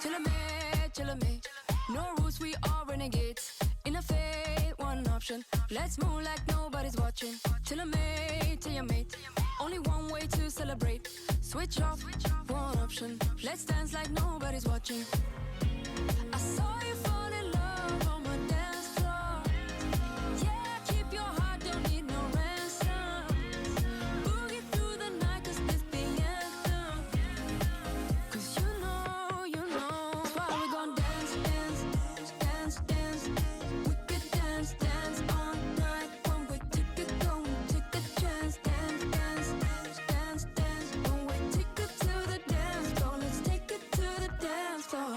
chill me. No rules, we are renegades. In a fate, one option. Let's move like nobody's watching. Chill me, till your mate. Only one way to celebrate. Switch off, one option. Let's dance like nobody's watching. I saw you fall in love on my dance floor. Yeah, keep your heart, don't need no ransom. Boogie through the night, cause this the anthem. Cause you know, that's why we gon' dance, dance, dance, dance. We could dance, dance all night. One way ticket, go and take a chance. Dance, dance, dance, dance. One way ticket to the dance floor. Let's take it to the dance floor.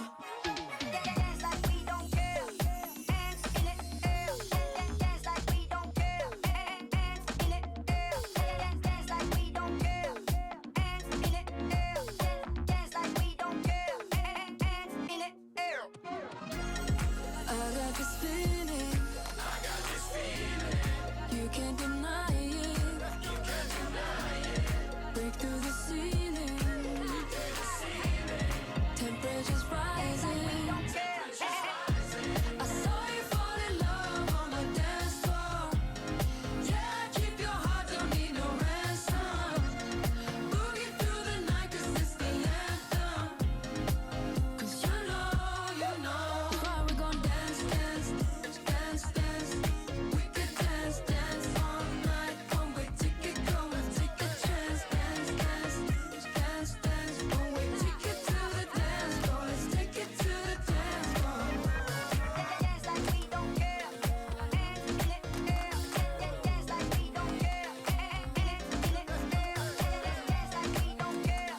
I got this feeling. You can't deny it. Break through the ceiling. Temperatures rising. I saw you fall in love on my dance floor. Yeah, keep your heart, don't need no ransom. Boogie through the night, cause it's the anthem. Cause you know, that's why we gon' dance, dance, dance, dance. We could dance, dance all night. One way ticket, go and take a chance. Dance, dance, dance, dance. One way ticket to the dance floor. Let's take it to the dance floor. Dance like we don't care. Dance in it, dance like we don't care. Dance like we don't care. Dance like we don't care.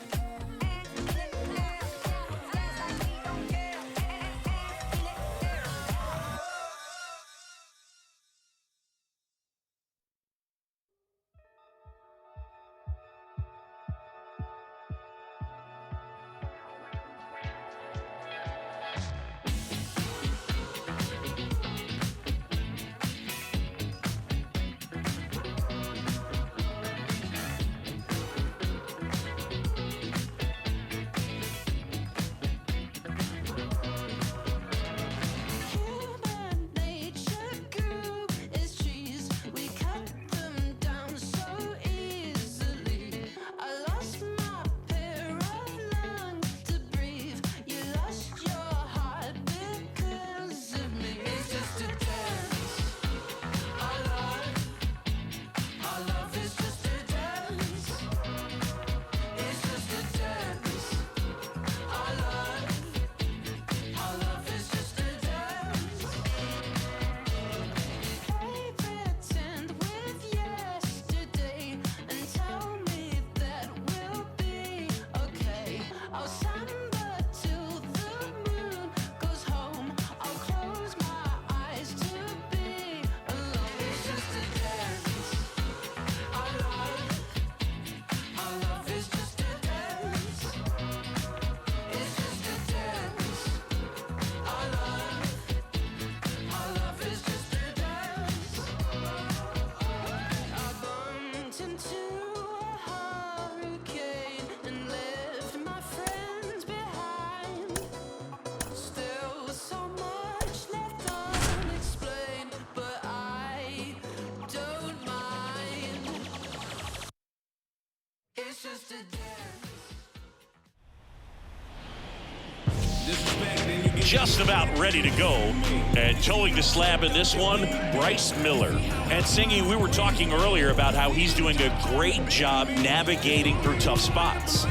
Human nature grew as trees. We cut them down so easily. I lost my pair of lungs to breathe. You lost your heart because of me. It's just a dance. Our love is just a dance. It's just a dance. Our love is just a dance. They pretend with yesterday and tell me that we'll be okay. I'll samba till the moon goes home. I'll close my eyes to be alone. It's just a dance. Our love is just a dance. It's just a dance. Our love is just a dance. I bumped into a hurricane and left my friends behind. Still so much left unexplained, but I don't mind. It's just a dance. Just about ready to go, and towing the slab in this one, Bryce Miller. And Singy, we were talking earlier about how he's doing a great job navigating through tough spots.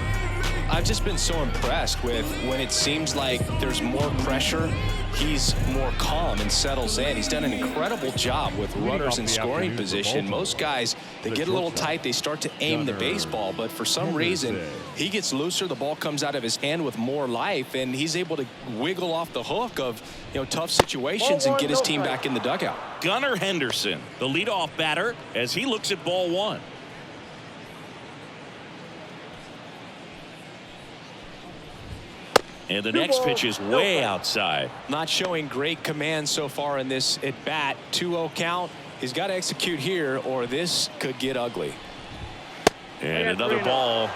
I've just been so impressed with when it seems like there's more pressure, he's more calm and settles in. He's done an incredible job with runners in scoring position. Most guys, they get a little tight, they start to aim the baseball, but for some reason, he gets looser, the ball comes out of his hand with more life, and he's able to wiggle off the hook of, tough situations and get his team back in the dugout. Gunnar Henderson, the leadoff batter, as he looks at ball one. And the next pitch is way outside. Not showing great command so far in this at bat. 2-0 count. He's got to execute here or this could get ugly. And another ball.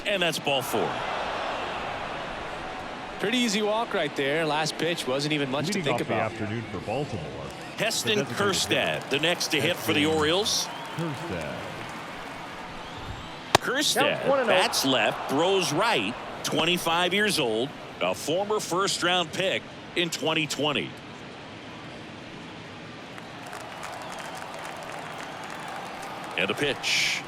And that's ball 4. Pretty easy walk right there. Last pitch wasn't even much to think about. The afternoon for Baltimore. Heston Kjerstad, the next to hit for the Orioles. Kjerstad bats left, throws right, 25 years old, a former first-round pick in 2020. And a pitch.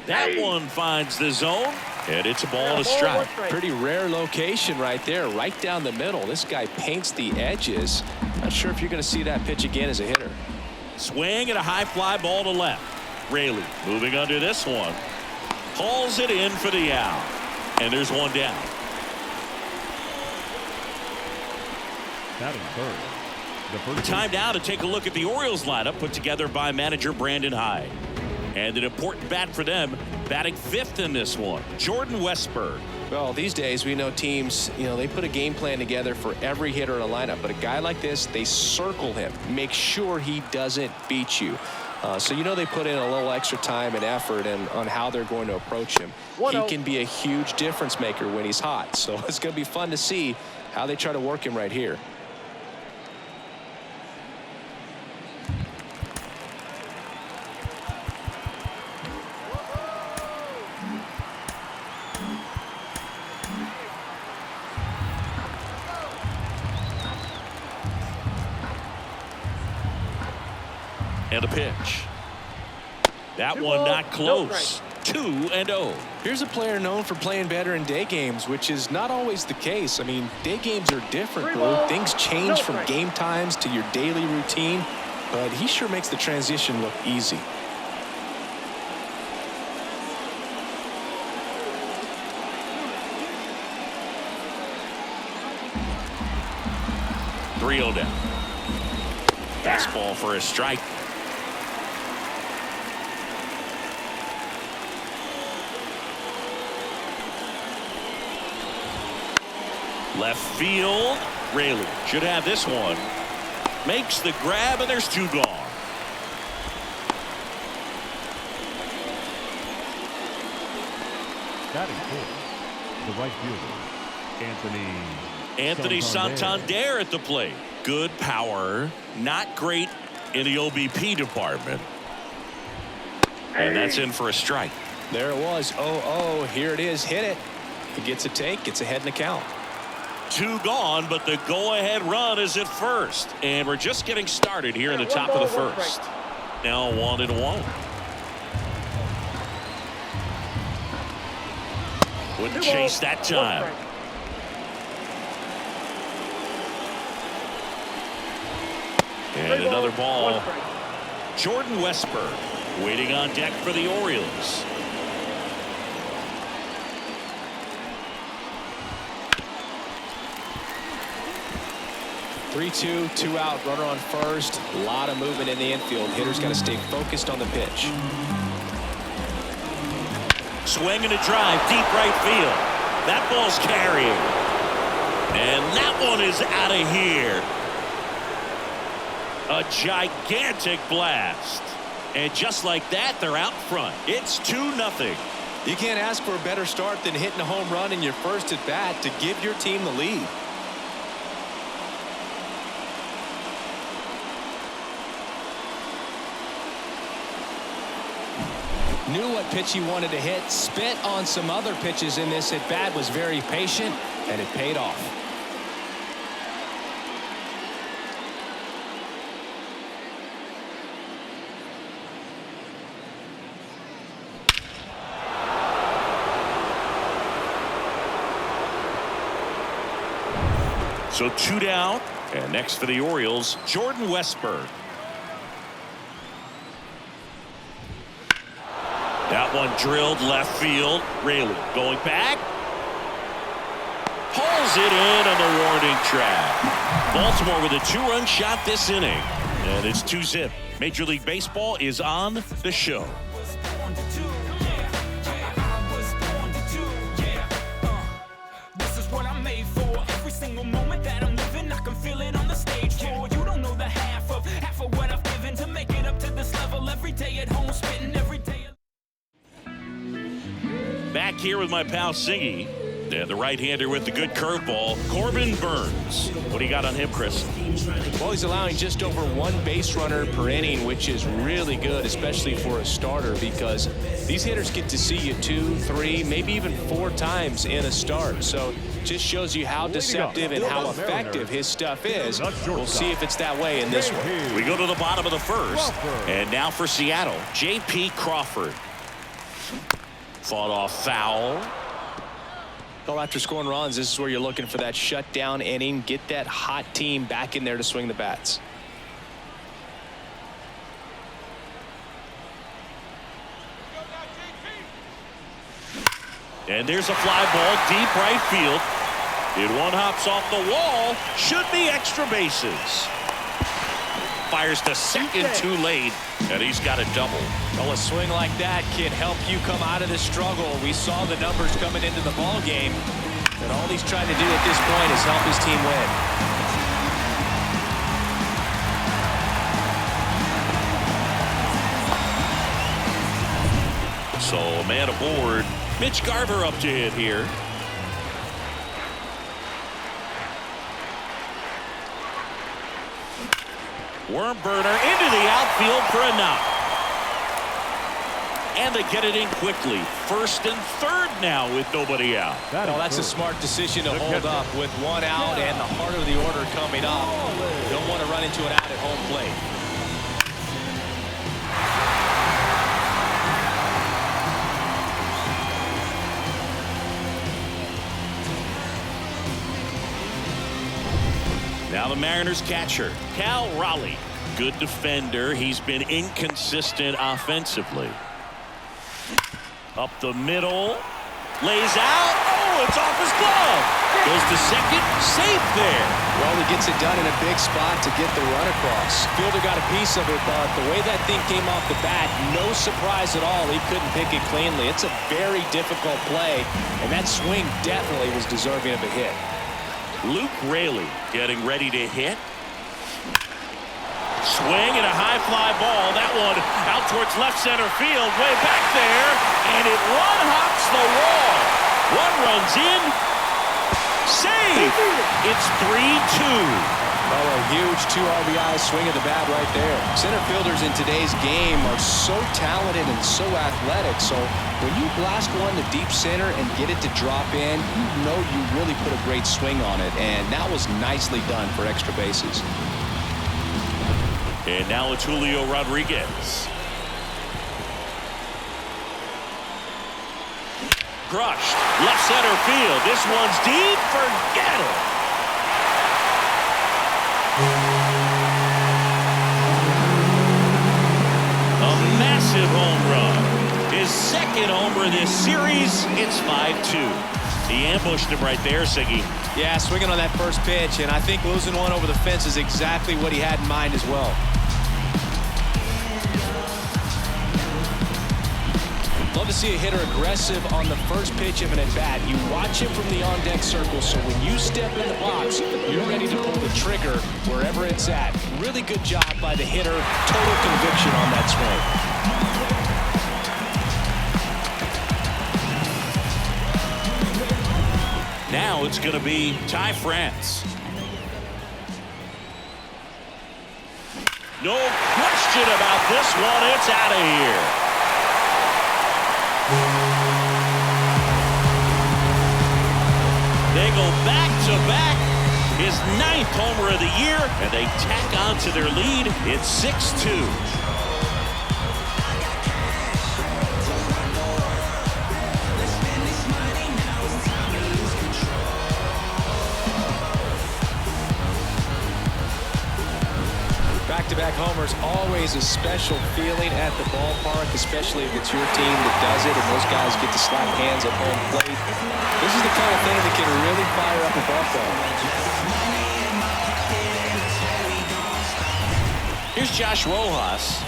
That one finds the zone, and it's a ball and a strike. Pretty rare location right there, right down the middle. This guy paints the edges. Not sure if you're going to see that pitch again as a hitter. Swing and a high fly ball to left. Raley moving under this one. Hauls it in for the out. And there's one down. Batting third. Time now to take a look at the Orioles lineup put together by manager Brandon Hyde. And an important bat for them, batting 5th in this one, Jordan Westburg. Well, these days we know teams, they put a game plan together for every hitter in a lineup. But a guy like this, they circle him, make sure he doesn't beat you. So they put in a little extra time and effort on how they're going to approach him. He can be a huge difference maker when he's hot. So it's going to be fun to see how they try to work him right here. And a pitch. That one not close. 2-0. Here's a player known for playing better in day games, which is not always the case. I mean, day games are different, bro. Things change from game times to your daily routine, but he sure makes the transition look easy. Three-0 down. Fastball for a strike. Left field. Raley should have this one. Makes the grab, and there's 2 gone. Batting fourth, the right fielder, Anthony Santander at the plate. Good power, not great in the OBP department. And that's in for a strike. There it was. 0-0. Here it is. Hit it. He gets a take. Gets ahead in the count. 2 gone, but the go-ahead run is at first. And we're just getting started here in the top of the first. Now 1-1. Wouldn't chase that time. And another ball. Jordan Westburg waiting on deck for the Orioles. Three-two, 2 out, runner on first. A lot of movement in the infield. Hitter's got to stay focused on the pitch. Swing and a drive, deep right field. That ball's carrying. And that one is out of here. A gigantic blast. And just like that, they're out front. It's 2-0. You can't ask for a better start than hitting a home run in your first at bat to give your team the lead. Knew what pitch he wanted to hit, spit on some other pitches in this at bat, was very patient, and it paid off. So 2 down, and next for the Orioles, Jordan Westburg. That one drilled left field. Raley going back. Pulls it in on the warning track. Baltimore with a 2-run shot this inning. And it's 2-0. Major League Baseball is on the show. This is what I'm made for. Every single moment that I'm living, I can feel it on the stage floor. You don't know the half of what I've given to make it up to this level. Every day at home, spitting every day. Back here with my pal Singy. And the right-hander with the good curveball, Corbin Burns. What do you got on him, Chris? Well, he's allowing just over 1 base runner per inning, which is really good, especially for a starter, because these hitters get to see you 2, 3, maybe even 4 times in a start. So just shows you how deceptive and how effective his stuff is. We'll see if it's that way in this one. We go to the bottom of the first. And now for Seattle, J.P. Crawford. Fought off foul. Well, after scoring runs, this is where you're looking for that shutdown inning. Get that hot team back in there to swing the bats. And there's a fly ball deep right field. It one hops off the wall. Should be extra bases. Fires to second too late, and he's got a double. Well, a swing like that can help you come out of the struggle. We saw the numbers coming into the ball game, and all he's trying to do at this point is help his team win. So a man aboard. Mitch Garver up to hit here. Worm burner into the outfield for a knock. And they get it in quickly. First and third now with nobody out. Well, that's a smart decision to hold up with 1 out and the heart of the order coming up. You don't want to run into an out at home plate. Now the Mariners catcher, Cal Raleigh. Good defender. He's been inconsistent offensively. Up the middle. Lays out. Oh, it's off his glove. Goes to second. Safe there. Well, he gets it done in a big spot to get the run across. Fielder got a piece of it, but the way that thing came off the bat, no surprise at all. He couldn't pick it cleanly. It's a very difficult play, and that swing definitely was deserving of a hit. Luke Raley getting ready to hit. Swing and a high fly ball. That one out towards left center field. Way back there. And it one hops the wall. One runs in. Save. It's 3-2. Oh, a huge 2 RBI swing of the bat right there. Center fielders in today's game are so talented and so athletic. So when you blast one to deep center and get it to drop in, you know you really put a great swing on it. And that was nicely done for extra bases. And now it's Julio Rodriguez. Crushed. Left center field. This one's deep. Forget it. A massive home run. His second homer this series. It's 5-2. He ambushed him right there, Siggy. Yeah, swinging on that first pitch, and I think losing one over the fence is exactly what he had in mind as well. Love to see a hitter aggressive on the first pitch of an at-bat. You watch him from the on-deck circle, so when you step in the box, you're ready to pull the trigger wherever it's at. Really good job by the hitter. Total conviction on that swing. Now it's going to be Ty France. No question about this one. It's out of here. They go back-to-back. His 9th homer of the year, and they tack on to their lead. It's 6-2. Back-to-back homers, always a special feeling at the ballpark, especially if it's your team that does it and those guys get to slap hands at home plate. This is the kind of thing that can really fire up a ball club. Here's Josh Rojas.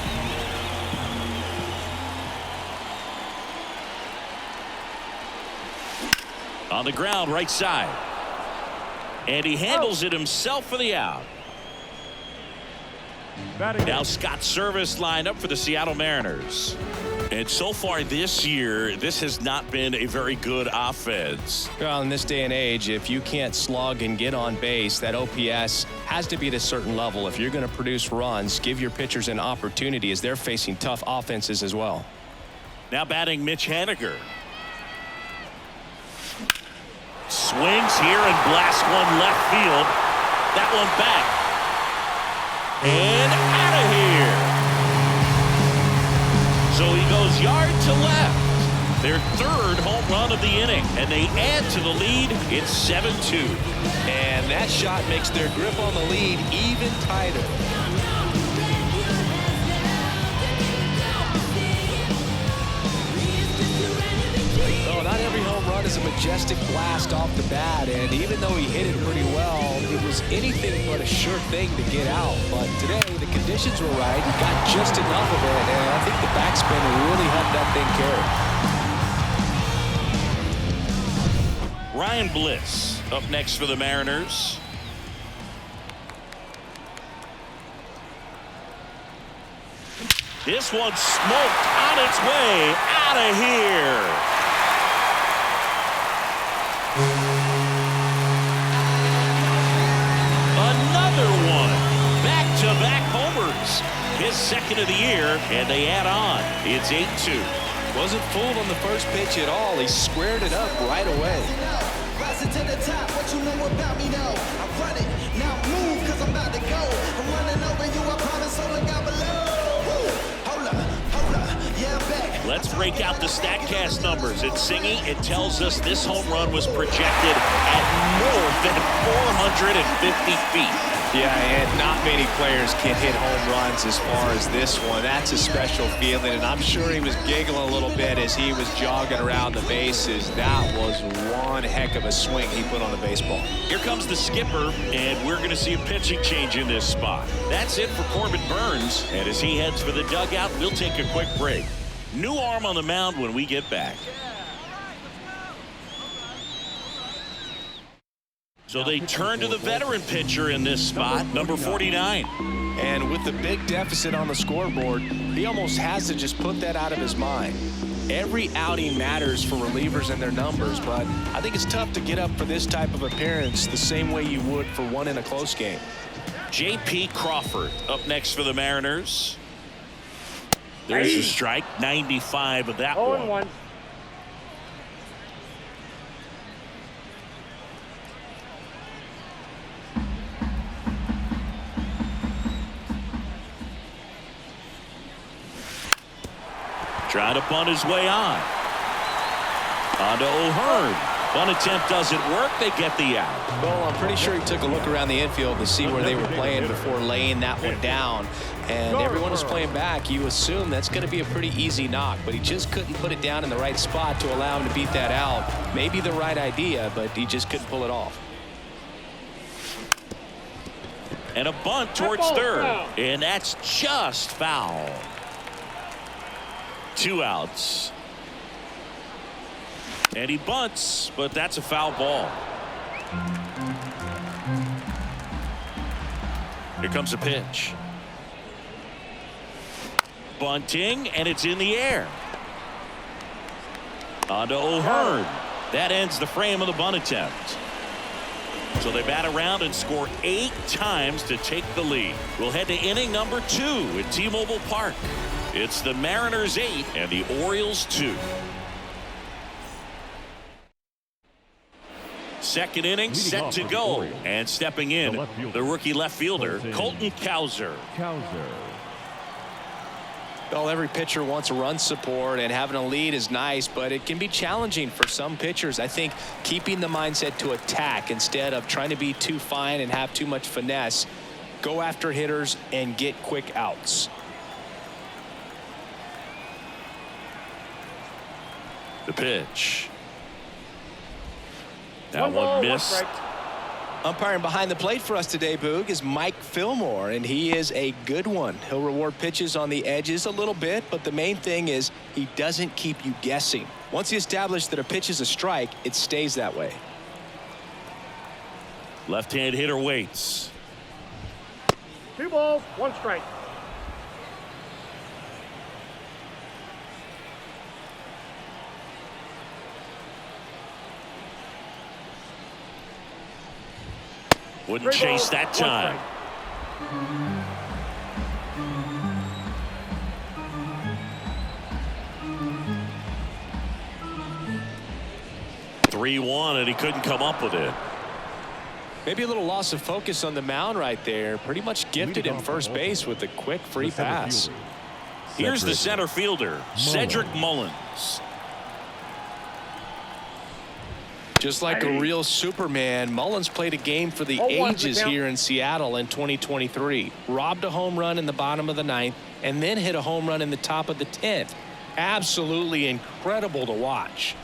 On the ground, right side. And he handles it himself for the out. Now Scott Service lined up for the Seattle Mariners. And so far this year, this has not been a very good offense. Well, in this day and age, if you can't slug and get on base, that OPS has to be at a certain level. If you're going to produce runs, give your pitchers an opportunity as they're facing tough offenses as well. Now batting Mitch Haniger. Swings here and blasts one left field. That one back. And out of here. So he goes yard to left. Their third home run of the inning. And they add to the lead. It's 7-2. And that shot makes their grip on the lead even tighter. Not every home run is a majestic blast off the bat, and even though he hit it pretty well, it was anything but a sure thing to get out. But today, the conditions were right. He got just enough of it, and I think the backspin really helped that thing carry. Ryan Bliss up next for the Mariners. This one smoked on its way out of here. Another one. Back-to-back homers. His second of the year, and they add on. It's 8-2. Wasn't fooled on the first pitch at all. He squared it up right away. Rising to the top, what you know about me now? I run it, now move, cause I'm about to go. I'm running over you, I promise, so look out below. Hold up, yeah, I'm back. Let's break out the StatCast numbers. It's Singy. It tells us this home run was projected at more than 450 feet. Yeah, and not many players can hit home runs as far as this one. That's a special feeling, and I'm sure he was giggling a little bit as he was jogging around the bases. That was one heck of a swing he put on the baseball. Here comes the skipper, and we're going to see a pitching change in this spot. That's it for Corbin Burns, and as he heads for the dugout, we'll take a quick break. New arm on the mound when we get back. So they turn to the veteran pitcher in this spot, number 49. And with the big deficit on the scoreboard, he almost has to just put that out of his mind. Every outing matters for relievers and their numbers, but I think it's tough to get up for this type of appearance the same way you would for one in a close game. J.P. Crawford up next for the Mariners. There's a strike, 95 of that one. Trying to bunt his way on. On to O'Hearn. Bunt attempt doesn't work. They get the out. Well, I'm pretty sure he took a look around the infield to see where they were playing before laying that one down. And everyone was playing back. You assume that's going to be a pretty easy knock, but he just couldn't put it down in the right spot to allow him to beat that out. Maybe the right idea, but he just couldn't pull it off. And a bunt towards third. And that's just foul. 2 outs. And he bunts, but that's a foul ball. Here comes a pitch. Bunting, and it's in the air. On to O'Hearn. That ends the frame of the bunt attempt. So they bat around and score 8 times to take the lead. We'll head to inning number 2 at T-Mobile Park. It's the Mariners 8 and the Orioles 2. Second inning set to go, and stepping in the rookie left fielder Colton Cowser. Well, every pitcher wants run support, and having a lead is nice, but it can be challenging for some pitchers. I think keeping the mindset to attack instead of trying to be too fine and have too much finesse, go after hitters and get quick outs. The pitch. That one missed. Umpiring behind the plate for us today, Boog, is Mike Fillmore, and he is a good one. He'll reward pitches on the edges a little bit, but the main thing is he doesn't keep you guessing. Once he establishes that a pitch is a strike, it stays that way. Left-hand hitter waits. 2 balls, 1 strike. Wouldn't chase that time. (3-1) and he couldn't come up with it. Maybe a little loss of focus on the mound right there. Pretty much gifted in first base with a quick free pass. Here's the center fielder, Cedric Mullins. Just like a real Superman, Mullins played a game for the ages here in Seattle in 2023. Robbed a home run in the bottom of the 9th and then hit a home run in the top of the 10th. Absolutely incredible to watch.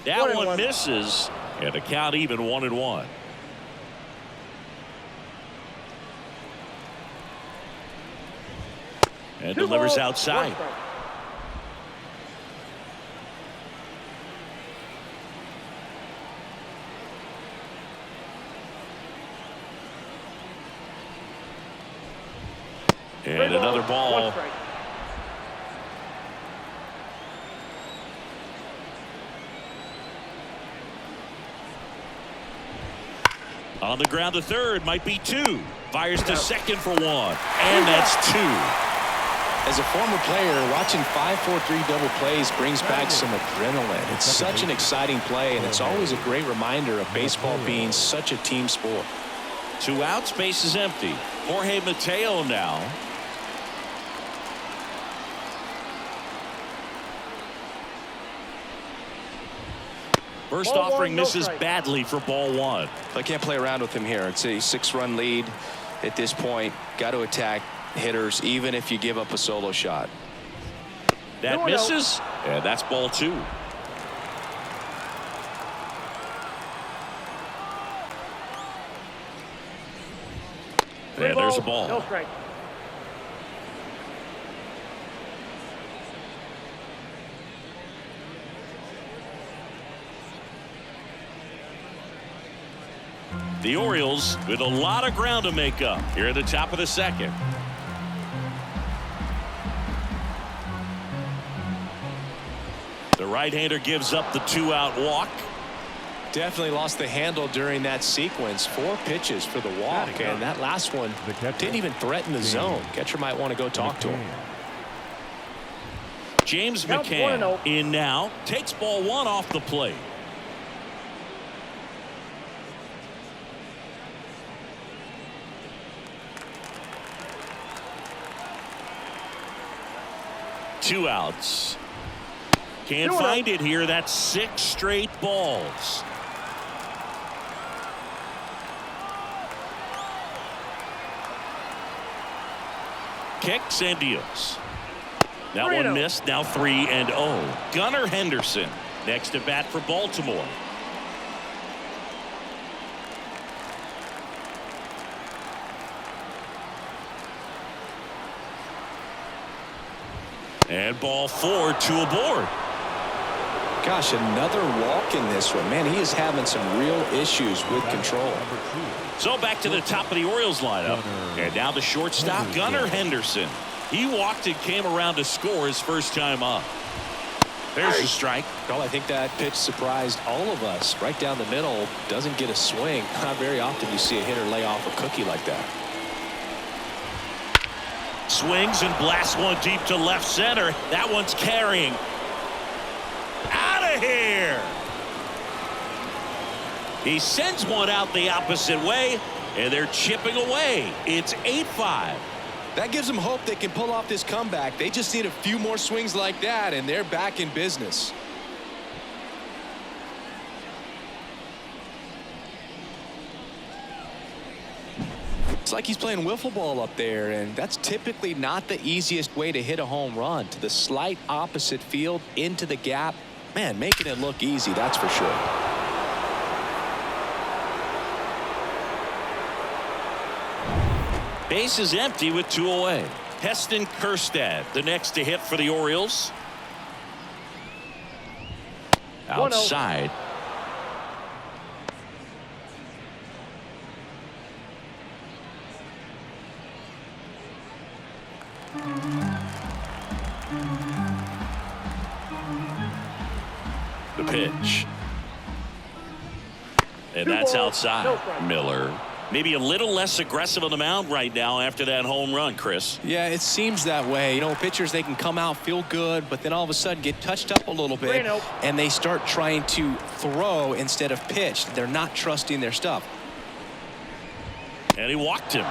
That one misses, and the count even 1-1. And delivers outside. And another ball. On the ground to third, might be 2. Fires to second for 1. And that's 2. As a former player, watching 5-4-3 double plays brings back some adrenaline. It's such an exciting play, and it's always a great reminder of baseball being such a team sport. 2 outs, base is empty. Jorge Mateo now. First offering misses badly for ball 1. I can't play around with him here. It's a 6-run lead at this point. Got to attack hitters even if you give up a solo shot. That misses, and that's ball 2. And there's a ball. No strike. The Orioles with a lot of ground to make up here at the top of the 2nd. The right-hander gives up the 2-out walk. Definitely lost the handle during that sequence. 4 pitches for the walk, and that last one didn't even threaten the zone. Catcher might want to go talk to him. James McCann in now, takes ball 1 off the plate. Two outs. Can't find it here. That's 6 straight balls. Kicks and deals. That one missed. Now 3-0. Gunnar Henderson next to bat for Baltimore. And ball 4, 2 aboard. Gosh, another walk in this one. Man, he is having some real issues with control. So back to the top of the Orioles lineup. And now the shortstop, Gunnar Henderson. He walked and came around to score his first time up. There's the strike. Well, I think that pitch surprised all of us. Right down the middle, doesn't get a swing. Not very often you see a hitter lay off a cookie like that. Swings and blasts one deep to left center. That one's carrying. Out of here. He sends one out the opposite way, and they're chipping away. It's 8-5. That gives them hope they can pull off this comeback. They just need a few more swings like that, and they're back in business. It's like he's playing wiffle ball up there, and that's typically not the easiest way to hit a home run. To the slight opposite field, into the gap. Man, making it look easy, that's for sure. Base is empty with 2 away. Heston Kjerstad, the next to hit for the Orioles. Outside. The pitch. And that's outside. Miller Maybe a little less aggressive on the mound right now after that home run, Chris. Yeah, it seems that way. You know, pitchers, they can come out, feel good, but then all of a sudden get touched up a little bit, and they start trying to throw instead of pitch. They're not trusting their stuff. And he walked him.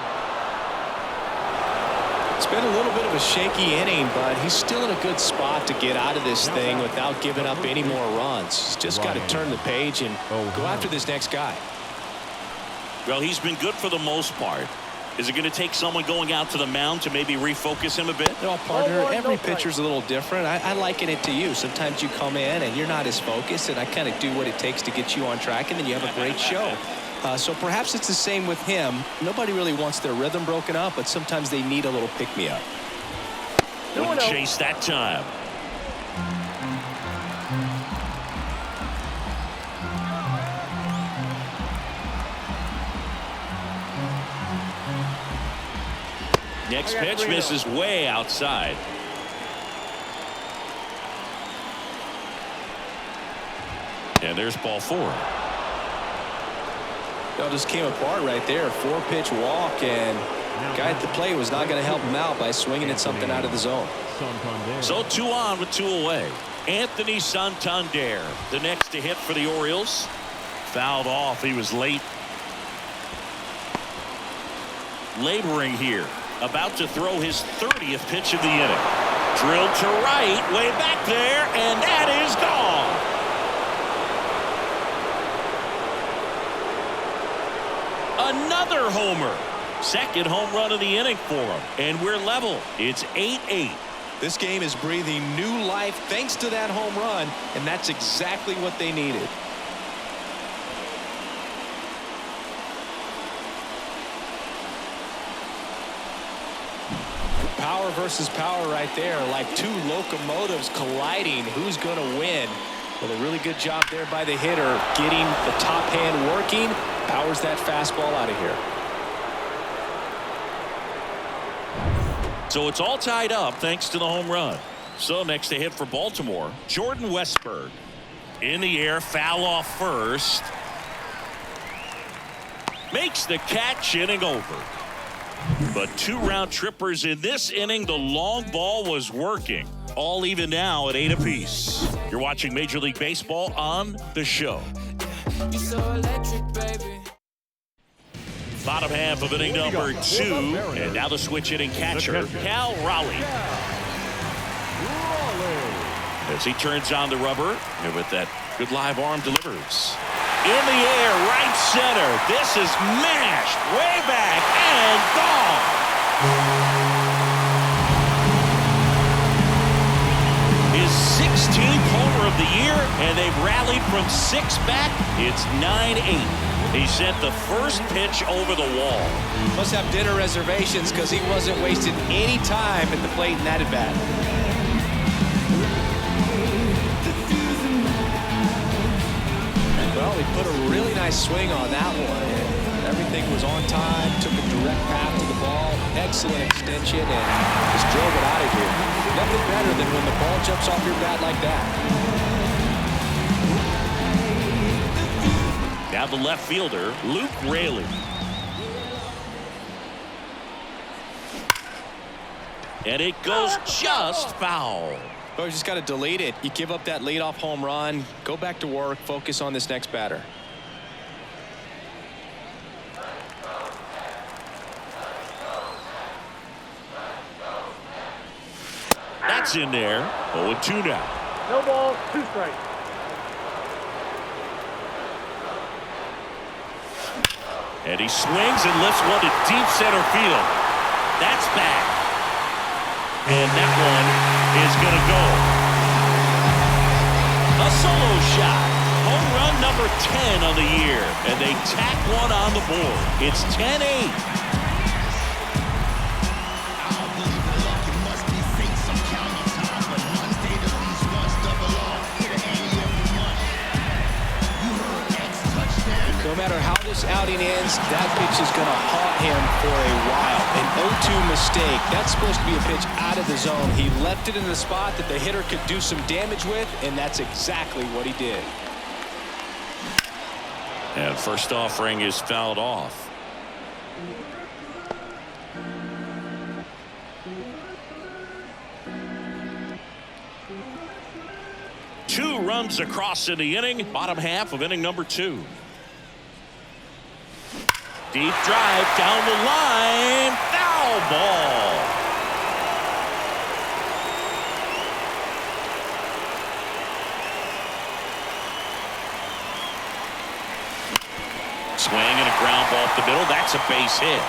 It's been a little bit of a shaky inning, but he's still in a good spot to get out of this thing without giving up any more runs. He's just got to turn the page and go after this next guy. Well, he's been good for the most part. Is it going to take someone going out to the mound to maybe refocus him a bit? No, partner, every pitcher's a little different. I liken it to you. Sometimes you come in and you're not as focused, and I kind of do what it takes to get you on track, and then you have a great show. So perhaps it's the same with him. Nobody really wants their rhythm broken up, but sometimes they need a little pick-me-up. Wouldn't chase that time. Next pitch misses way outside. And there's ball 4. It just came apart right there. 4-pitch walk, and the guy at the plate was not going to help him out by swinging at something out of the zone. So 2 on with 2 away. Anthony Santander, the next to hit for the Orioles. Fouled off. He was late. Laboring here. About to throw his 30th pitch of the inning. Drilled to right, way back there, and that is gone. Another homer. Second home run of the inning for him. And we're level. It's 8-8. This game is breathing new life thanks to that home run, and that's exactly what they needed. Power versus power right there, like 2 locomotives colliding. Who's going to win? Well, a really good job there by the hitter, getting the top hand working. Powers that fastball out of here. So it's all tied up thanks to the home run. So next to hit for Baltimore, Jordan Westburg. In the air, foul off first. Makes the catch, inning over. But 2 round trippers in this inning. The long ball was working. All even now at 8 apiece. You're watching Major League Baseball on The Show. You're so electric, baby. Bottom half of inning number 2. And now the switch hitting catcher, Cal Raleigh. As he turns on the rubber, and with that good live arm delivers. In the air, right center. This is mashed way back and gone. His 16th homer of the year, and they've rallied from 6 back. It's 9-8. He sent the first pitch over the wall. Must have dinner reservations because he wasn't wasting any time at the plate in that at-bat. Well, he put a really nice swing on that one, and everything was on time, took a direct path to the ball, excellent extension, and just drove it out of here. Nothing better than when the ball jumps off your bat like that. Now the left fielder, Luke Raley. And it goes just foul. Oh, you just got to delete it. You give up that leadoff home run, go back to work, focus on this next batter. That's in there. 0-2 now. No ball, 2 strikes. And he swings and lifts one to deep center field. That's back. And that one is going to go. A solo shot. Home run number 10 on the year. And they tack one on the board. It's 10-8. No matter how this outing ends, that pitch is going to haunt him for a while. An 0-2 mistake. That's supposed to be a pitch out of the zone. He left it in the spot that the hitter could do some damage with, and that's exactly what he did. And first offering is fouled off. Two runs across in the inning, bottom half of inning number 2. Deep drive down the line, foul ball. Swing and a ground ball up the middle. That's a base hit.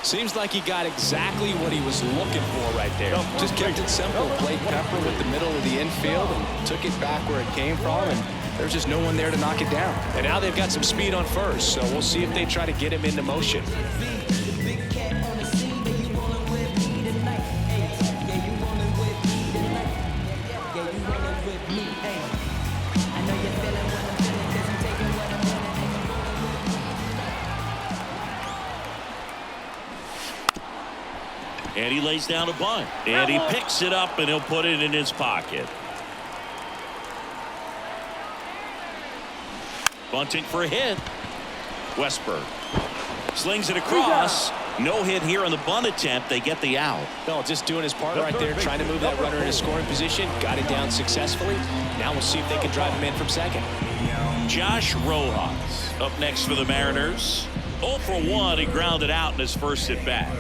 Seems like he got exactly what he was looking for right there. Just kept it simple. Played Pepper with the middle of the infield and took it back where it came from, and there's just no one there to knock it down. And now they've got some speed on first, so we'll see if they try to get him into motion. And he lays down a bunt. And he picks it up and he'll put it in his pocket. Bunting for a hit. Westberg slings it across. No hit here on the bunt attempt. They get the out. No, just doing his part right there, trying to move that runner in a scoring position. Got it down successfully. Now we'll see if they can drive him in from second. Josh Rojas up next for the Mariners. 0 for 1. He grounded out in his first at bat.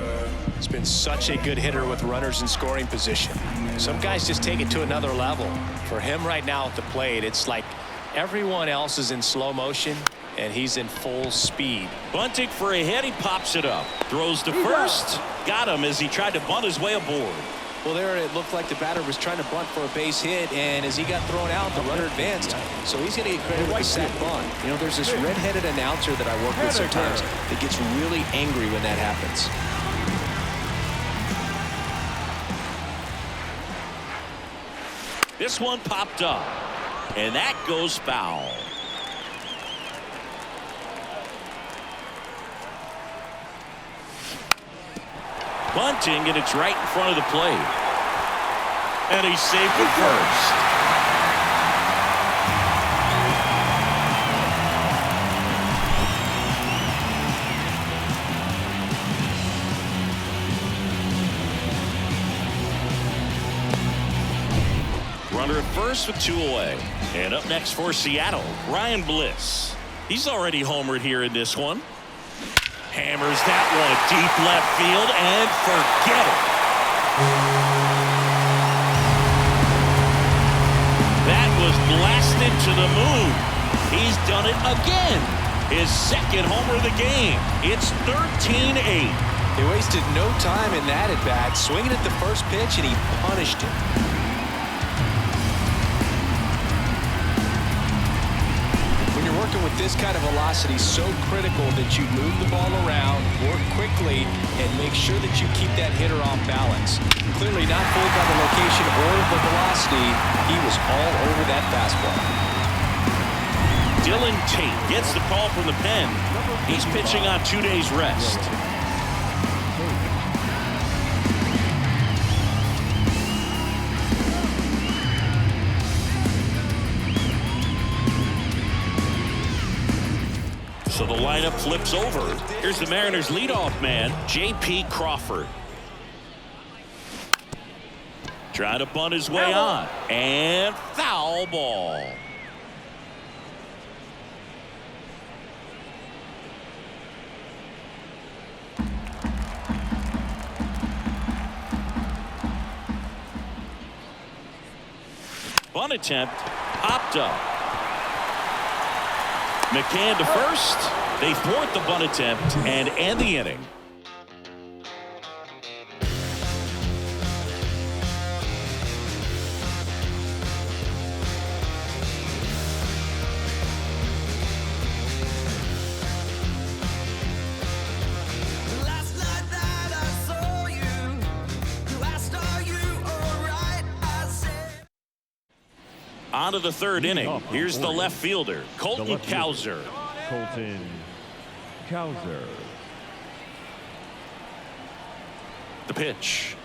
He's been such a good hitter with runners in scoring position. Some guys just take it to another level. For him right now at the plate, it's like everyone else is in slow motion and he's in full speed. Bunting for a hit. He pops it up. Throws to first. Got him as he tried to bunt his way aboard. Well, there it looked like the batter was trying to bunt for a base hit, and as he got thrown out, the runner advanced. So he's going to get credit with the sack bunt. You know, there's this red-headed announcer that I work with sometimes that gets really angry when that happens. This one popped up, and that goes foul. Bunting, and it's right in front of the plate. And he's safe at first. Runner at first with 2 away. And up next for Seattle, Ryan Bliss. He's already homered here in this one. Hammers that one deep left field and forget it. That was blasted to the moon. He's done it again. His second homer of the game. It's 13-8. They wasted no time in that at bat, swinging at the first pitch, and he punished it. Working with this kind of velocity, so critical that you move the ball around, work quickly, and make sure that you keep that hitter off balance. Clearly not fooled by the location or the velocity. He was all over that fastball. Dylan Tate gets the call from the pen. He's pitching on 2 days rest. So the lineup flips over. Here's the Mariners leadoff man, J.P. Crawford. Trying to bunt his way on. And foul ball. Bunt attempt popped up. McCann to first. They thwart the bunt attempt and end the inning. On to the third inning. Here's the left fielder, Colton Cowser. Colton Cowser. The pitch.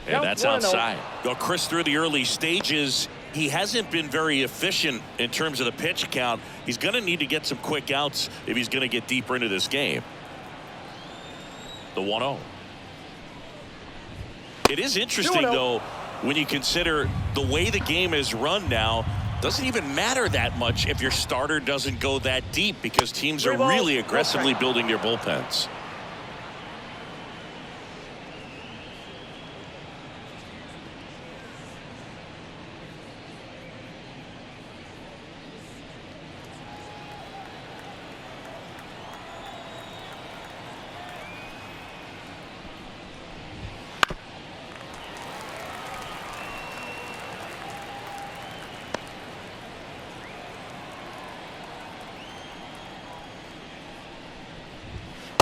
And that's outside. Well, Chris, through the early stages, he hasn't been very efficient in terms of the pitch count. He's going to need to get some quick outs if he's going to get deeper into this game. The 1-0. It is interesting, though, when you consider the way the game is run now. Doesn't even matter that much if your starter doesn't go that deep, because teams are really aggressively building their bullpens.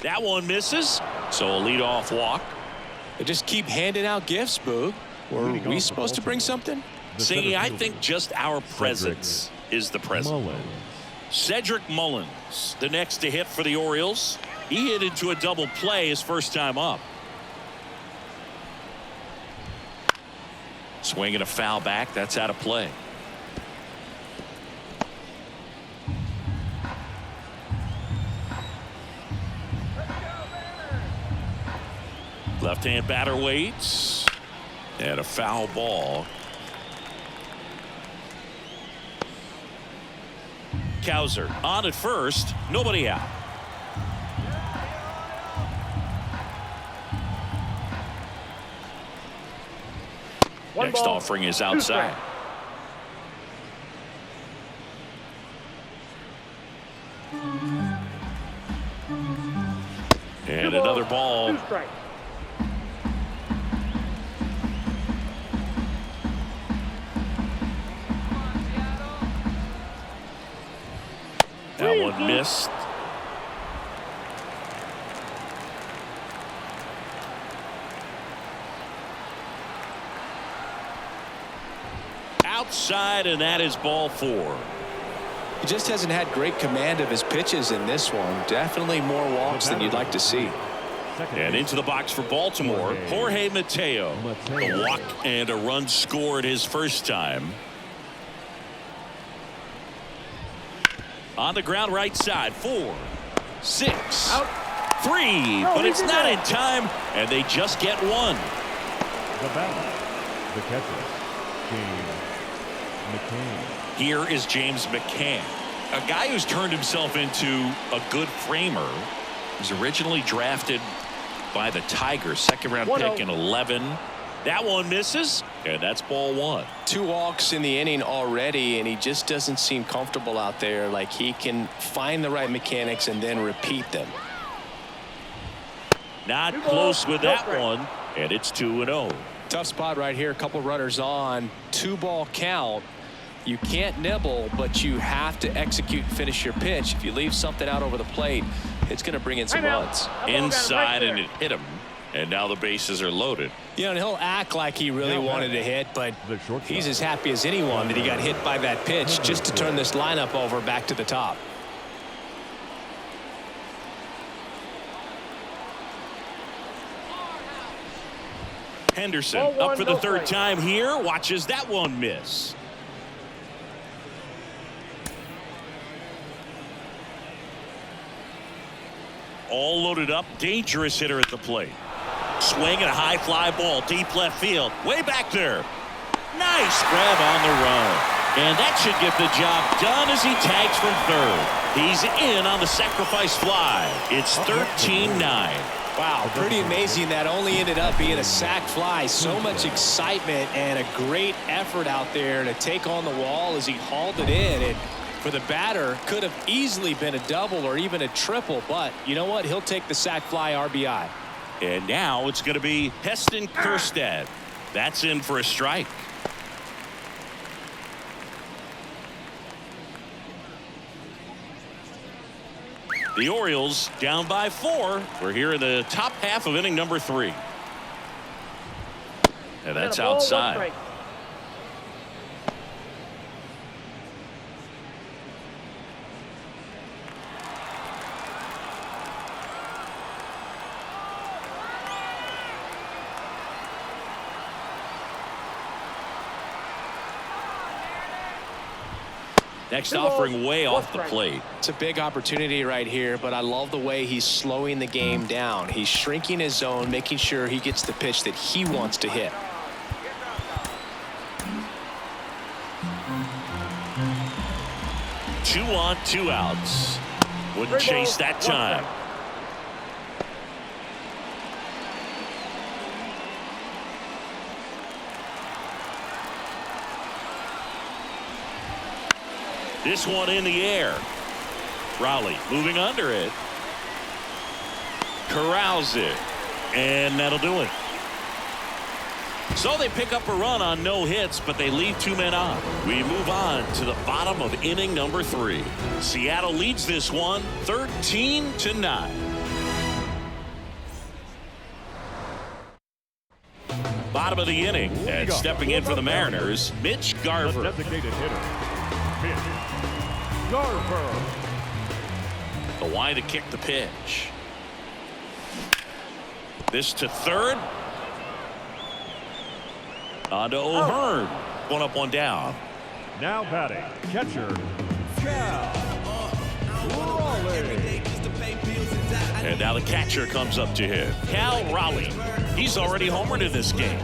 That one misses, so a leadoff walk. They just keep handing out gifts, Boog. Were we supposed to bring something? See, I think just our presence is the present. Cedric Mullins, the next to hit for the Orioles. He hit into a double play his first time up. Swinging a foul back. That's out of play. Left-hand batter waits. And a foul ball. Cowser on at first. Nobody out. Next offering is outside. And another ball. That one missed. Outside, and that is ball 4. He just hasn't had great command of his pitches in this one. Definitely more walks than you'd like to see. And into the box for Baltimore, Jorge Mateo. A walk and a run scored his first time. On the ground, right side, 4, 6, out. 3, but it's not in time, and they just get one. The batter, the catcher, James McCann. Here is James McCann, a guy who's turned himself into a good framer. He was originally drafted by the Tigers, second-round pick in 11. That one misses, and that's ball 1. 2 walks in the inning already, and he just doesn't seem comfortable out there. Like he can find the right mechanics and then repeat them. Not close with that one, and it's 2-0. Tough spot right here. A couple runners on. 2-ball count. You can't nibble, but you have to execute and finish your pitch. If you leave something out over the plate, it's going to bring in some runs. Inside, and it hit him. And now the bases are loaded. You know, and he'll act like he really wanted to hit, but he's as happy as anyone that he got hit by that pitch just to turn this lineup over back to the top. Henderson up for the third time here. Watches that one miss. All loaded up. Dangerous hitter at the plate. Swing and a high fly ball deep left field. Way back there. Nice grab on the run. And that should get the job done as he tags from third. He's in on the sacrifice fly. It's 13-9. Wow, pretty amazing that only ended up being a sac fly. So much excitement and a great effort out there to take on the wall as he hauled it in. And for the batter, could have easily been a double or even a triple. But you know what? He'll take the sac fly RBI. And now it's going to be Heston Kjerstad. That's in for a strike. The Orioles down by 4. We're here in the top half of inning number 3. And that's outside. Next offering way off the plate. It's a big opportunity right here, but I love the way he's slowing the game down. He's shrinking his zone, making sure he gets the pitch that he wants to hit. Two on, 2 outs. Wouldn't chase that time. This one in the air. Raleigh moving under it. Corrals it. And that'll do it. So they pick up a run on no hits, but they leave 2 men on. We move on to the bottom of inning number 3. Seattle leads this one 13-9. Bottom of the inning, and stepping in for the Mariners, Mitch Garver. The designated hitter, Mitch Garver. The wide to kick the pitch. This to third. On to O'Hearn. 1 up, 1 down. Now batting, catcher, Cal Raleigh. And now the catcher comes up to him. Cal Raleigh. He's already homered in this game.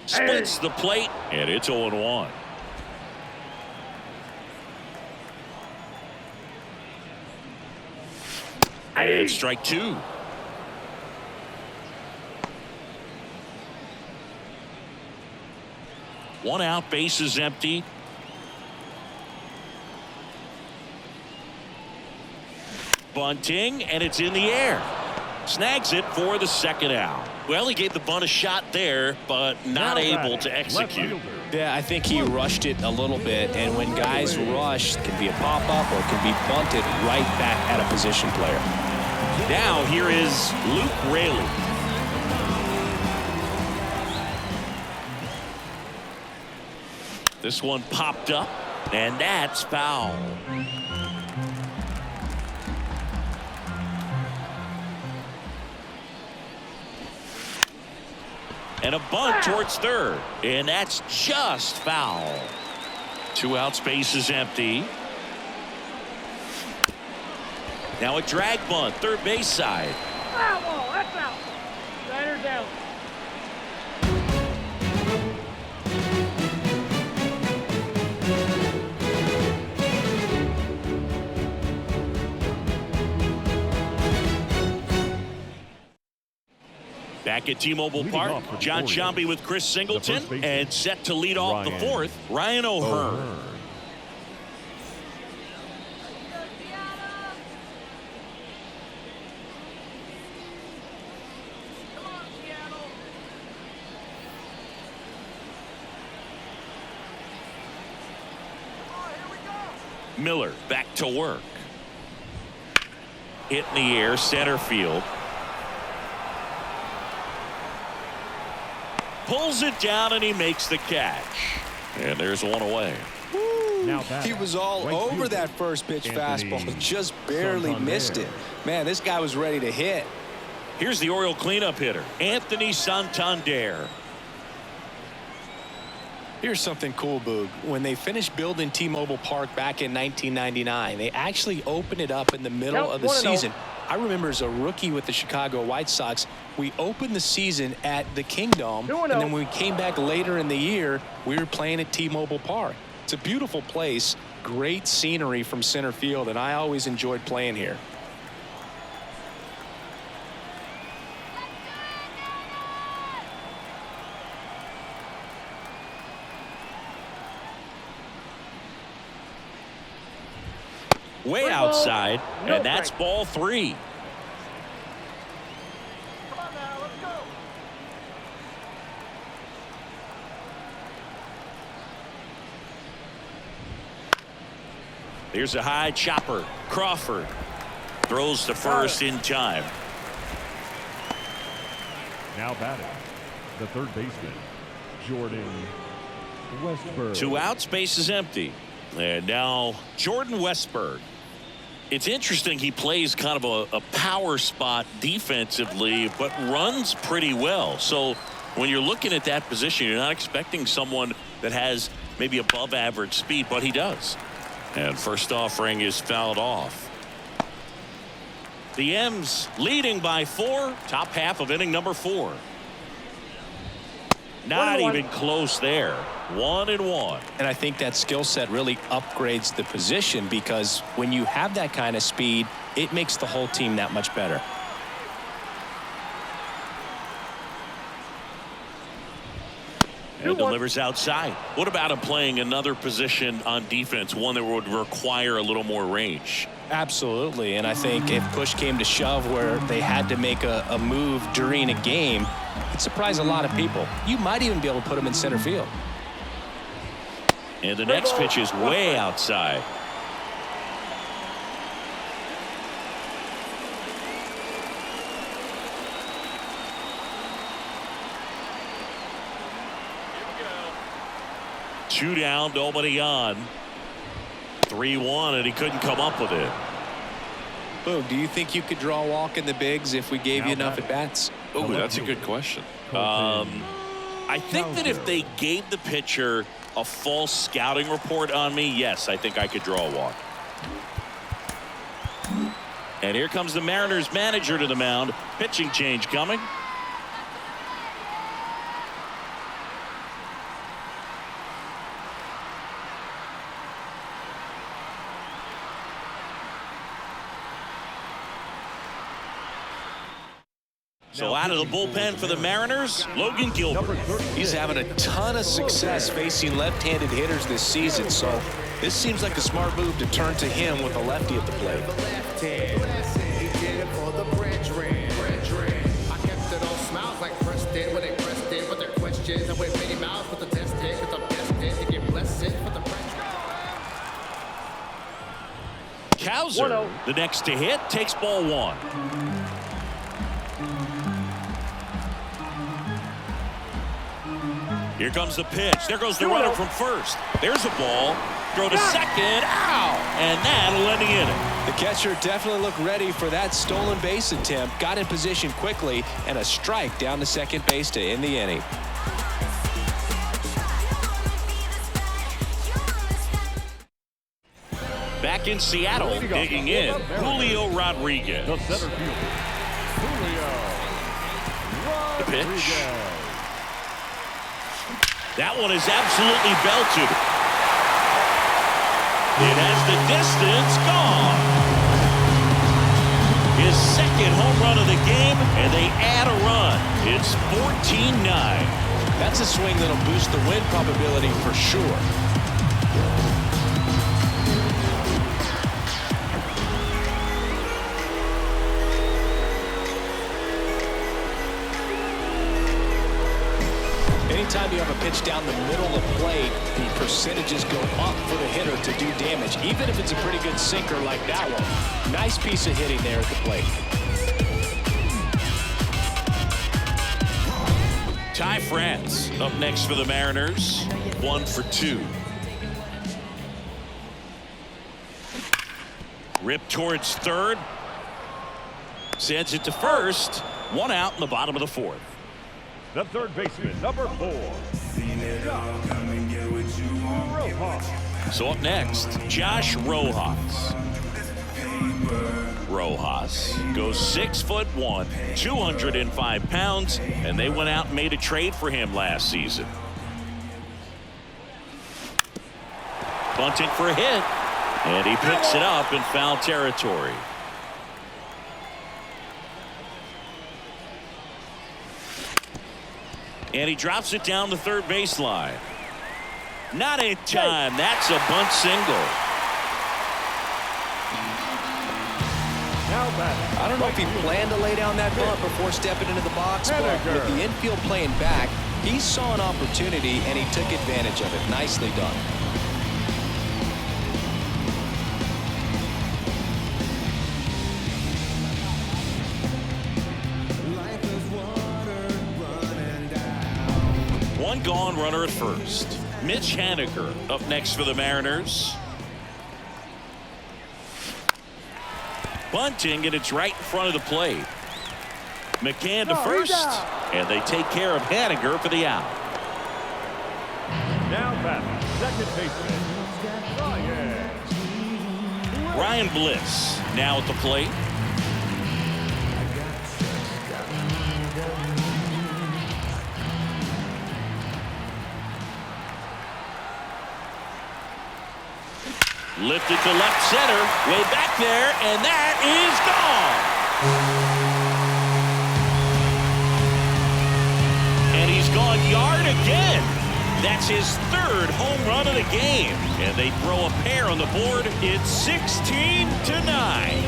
Splits the plate, and it's 0-1. And strike 2. One out, bases empty. Bunting, and it's in the air. Snags it for the 2nd out. Well, he gave the bunt a shot there, but not able to execute. Yeah, I think he rushed it a little bit, and when guys rush, it can be a pop-up or it can be bunted right back at a position player. Now here is Luke Raley. This one popped up, and that's foul. And a bunt towards third, and that's just foul. 2 outs, bases empty. Now a drag bunt, third base side. Foul ball, that's out. Riders down. Back at T-Mobile Park, John Sciambi with Chris Singleton, and set to lead off the 4th, Ryan O'Hearn. Miller back to work. Hit in the air, center field. Pulls it down, and he makes the catch. And there's one away. He was all over that first pitch fastball, just barely missed it. Man, this guy was ready to hit. Here's the Oriole cleanup hitter, Anthony Santander. Here's something cool, Boog. When they finished building T-Mobile Park back in 1999, they actually opened it up in the middle of the season. I remember as a rookie with the Chicago White Sox, we opened the season at the Kingdome, and then when we came back later in the year, we were playing at T-Mobile Park. It's a beautiful place, great scenery from center field, and I always enjoyed playing here. Way outside, and that's ball 3. Come on now, let's go. Here's a high chopper. Crawford throws to first in time. Now batting, the third baseman, Jordan Westberg. 2 outs, base is empty. And now Jordan Westberg. It's interesting, he plays kind of a power spot defensively, but runs pretty well. So When you're looking at that position, you're not expecting someone that has maybe above average speed, but he does. And first offering is fouled off. The M's leading by 4, top half of inning number 4. Not even close there. 1-1. And I think that skill set really upgrades the position, because when you have that kind of speed, it makes the whole team that much better. And delivers outside. What about him playing another position on defense, one that would require a little more range? Absolutely. And I think if push came to shove where they had to make a move during a game, it'd surprise a lot of people. You might even be able to put him in center field. And the next pitch is way outside. Two down, nobody on. 3-1, and he couldn't come up with it. Boom, do you think you could draw a walk in the bigs if we gave you enough at bats? Oh, that's a good question. I think that if they gave the pitcher a false scouting report on me, yes, I think I could draw a walk. And here comes the Mariners manager to the mound. Pitching change coming. So out of the bullpen for the Mariners, Logan Gilbert. He's having a ton of success facing left-handed hitters this season, so this seems like a smart move to turn to him with a lefty at the plate. Cowser, the next to hit, takes ball 1. Here comes the pitch. There goes the runner from first. There's a ball. Throw to second. Ow! And that'll end the inning. The catcher definitely looked ready for that stolen base attempt. Got in position quickly, and a strike down to second base to end the inning. Back in Seattle, digging in, Julio Rodriguez. The center fielder, Julio The pitch. Rodriguez. That one is absolutely belted. It has the distance gone. His second home run of the game, and they add a run. It's 14-9. That's a swing that'll boost the win probability for sure. Anytime you have a pitch down the middle of the plate, the percentages go up for the hitter to do damage, even if it's a pretty good sinker like that one. Nice piece of hitting there at the plate. Ty France up next for the Mariners. 1 for 2. Rip towards third. Sends it to first. 1 out in the bottom of the 4th. The third baseman, number 4. Rojas. So up next, Josh Rojas. Rojas goes 6'1", 205 pounds, and they went out and made a trade for him last season. Bunting for a hit, and he picks it up in foul territory. And he drops it down the third baseline. Not in time. That's a bunt single. I don't know if he planned to lay down that bunt before stepping into the box, but with the infield playing back, he saw an opportunity and he took advantage of it. Nicely done. One gone, runner at first. Mitch Haniger up next for the Mariners. Bunting, and it's right in front of the plate. McCann to first, and they take care of Haniger for the out. Now batting, second baseman, Ryan Bliss now at the plate. Lifted to left center, way back there, and that is gone. And he's gone yard again. That's his third home run of the game. And they throw a pair on the board. It's 16-9.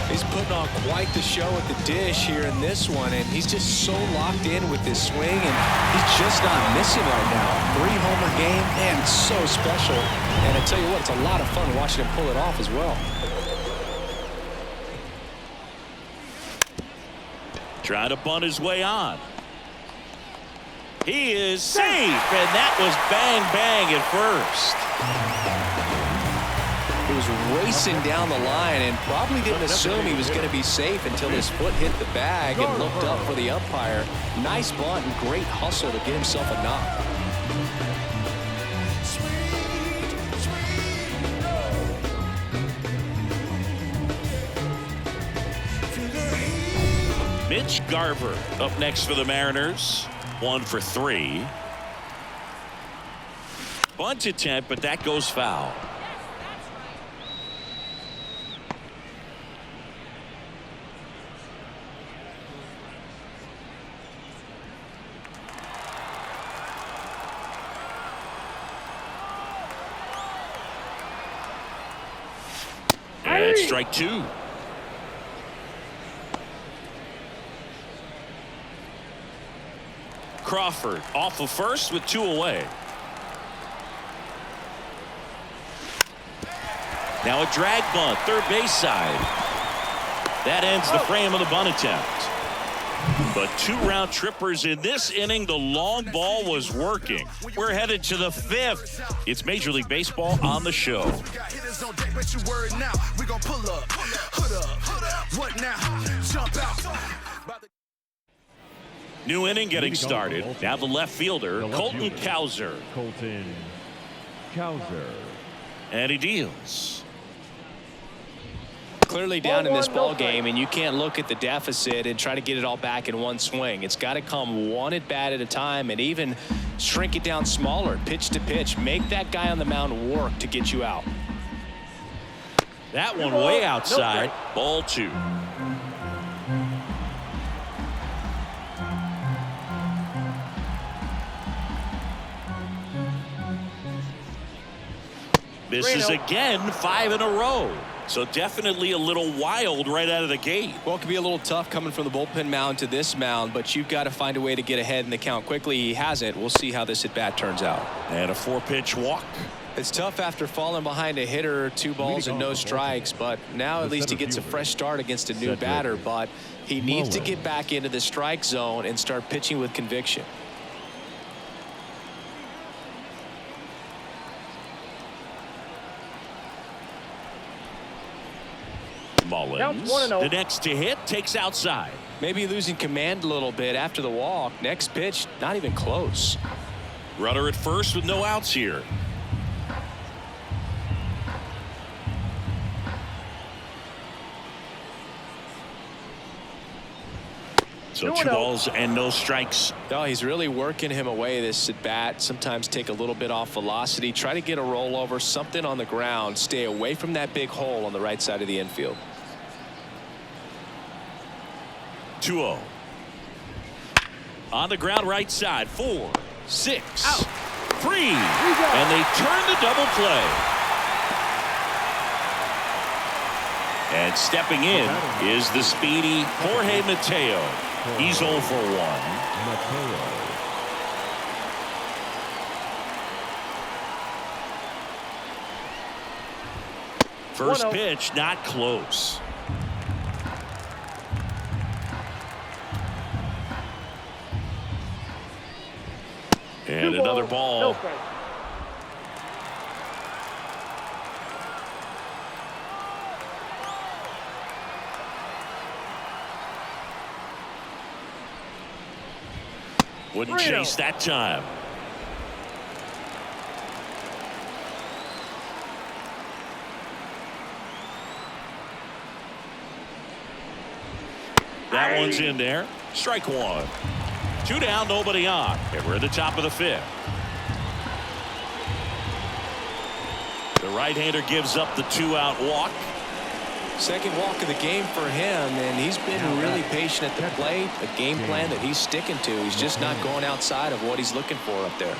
He's putting on quite the show at the dish here in this one, and he's just so locked in with this swing, and he's just not missing right now. 3-homer game, man, it's so special. And I tell you what, it's a lot of fun watching him pull it off as well. Trying to bunt his way on. He is safe, and that was bang, bang at first. He was racing down the line and probably didn't assume he was going to be safe until his foot hit the bag and looked up for the umpire. Nice bunt and great hustle to get himself a knock. Mitch Garver up next for the Mariners. 1 for 3. Bunt attempt, but that goes foul. And strike 2. Crawford off of first with 2 away. Now a drag bunt, third base side. That ends the frame of the bunt attempt. But 2 round trippers in this inning. The long ball was working. We're headed to the 5th. It's Major League Baseball on the show. New inning getting started. Now the left fielder, Colton Cowser. And he deals. Clearly down in this ball game, and you can't look at the deficit and try to get it all back in one swing. It's got to come one at bat at a time, and even shrink it down smaller, pitch to pitch. Make that guy on the mound work to get you out. That one way outside. Ball 2. This is again 5 in a row. So definitely a little wild right out of the gate. Well, it can be a little tough coming from the bullpen mound to this mound, but you've got to find a way to get ahead in the count quickly. He hasn't. We'll see how this at bat turns out. And a 4-pitch walk. It's tough after falling behind a hitter, 2 balls and no strikes, but now at least he gets a fresh start against a new batter, but he needs to get back into the strike zone and start pitching with conviction. Mullins, the next to hit, takes outside. Maybe losing command a little bit after the walk. Next pitch, not even close. Runner at first with no outs here. So 2 balls and no strikes. Oh, he's really working him away this at bat. Sometimes take a little bit off velocity. Try to get a rollover, something on the ground. Stay away from that big hole on the right side of the infield. 2-0. On the ground right side. 4, 6, out. 3. And they turn the double play. And stepping in is the speedy Jorge Mateo. He's 0 for 1. First pitch, not close. And another ball. No strike. Wouldn't chase that time. That one's in there. Strike one. 2 down, nobody on. And we're at the top of the 5th. The right-hander gives up the 2-out walk. Second walk of the game for him, and he's been really patient at the plate. A game plan that he's sticking to. He's just not going outside of what he's looking for up there.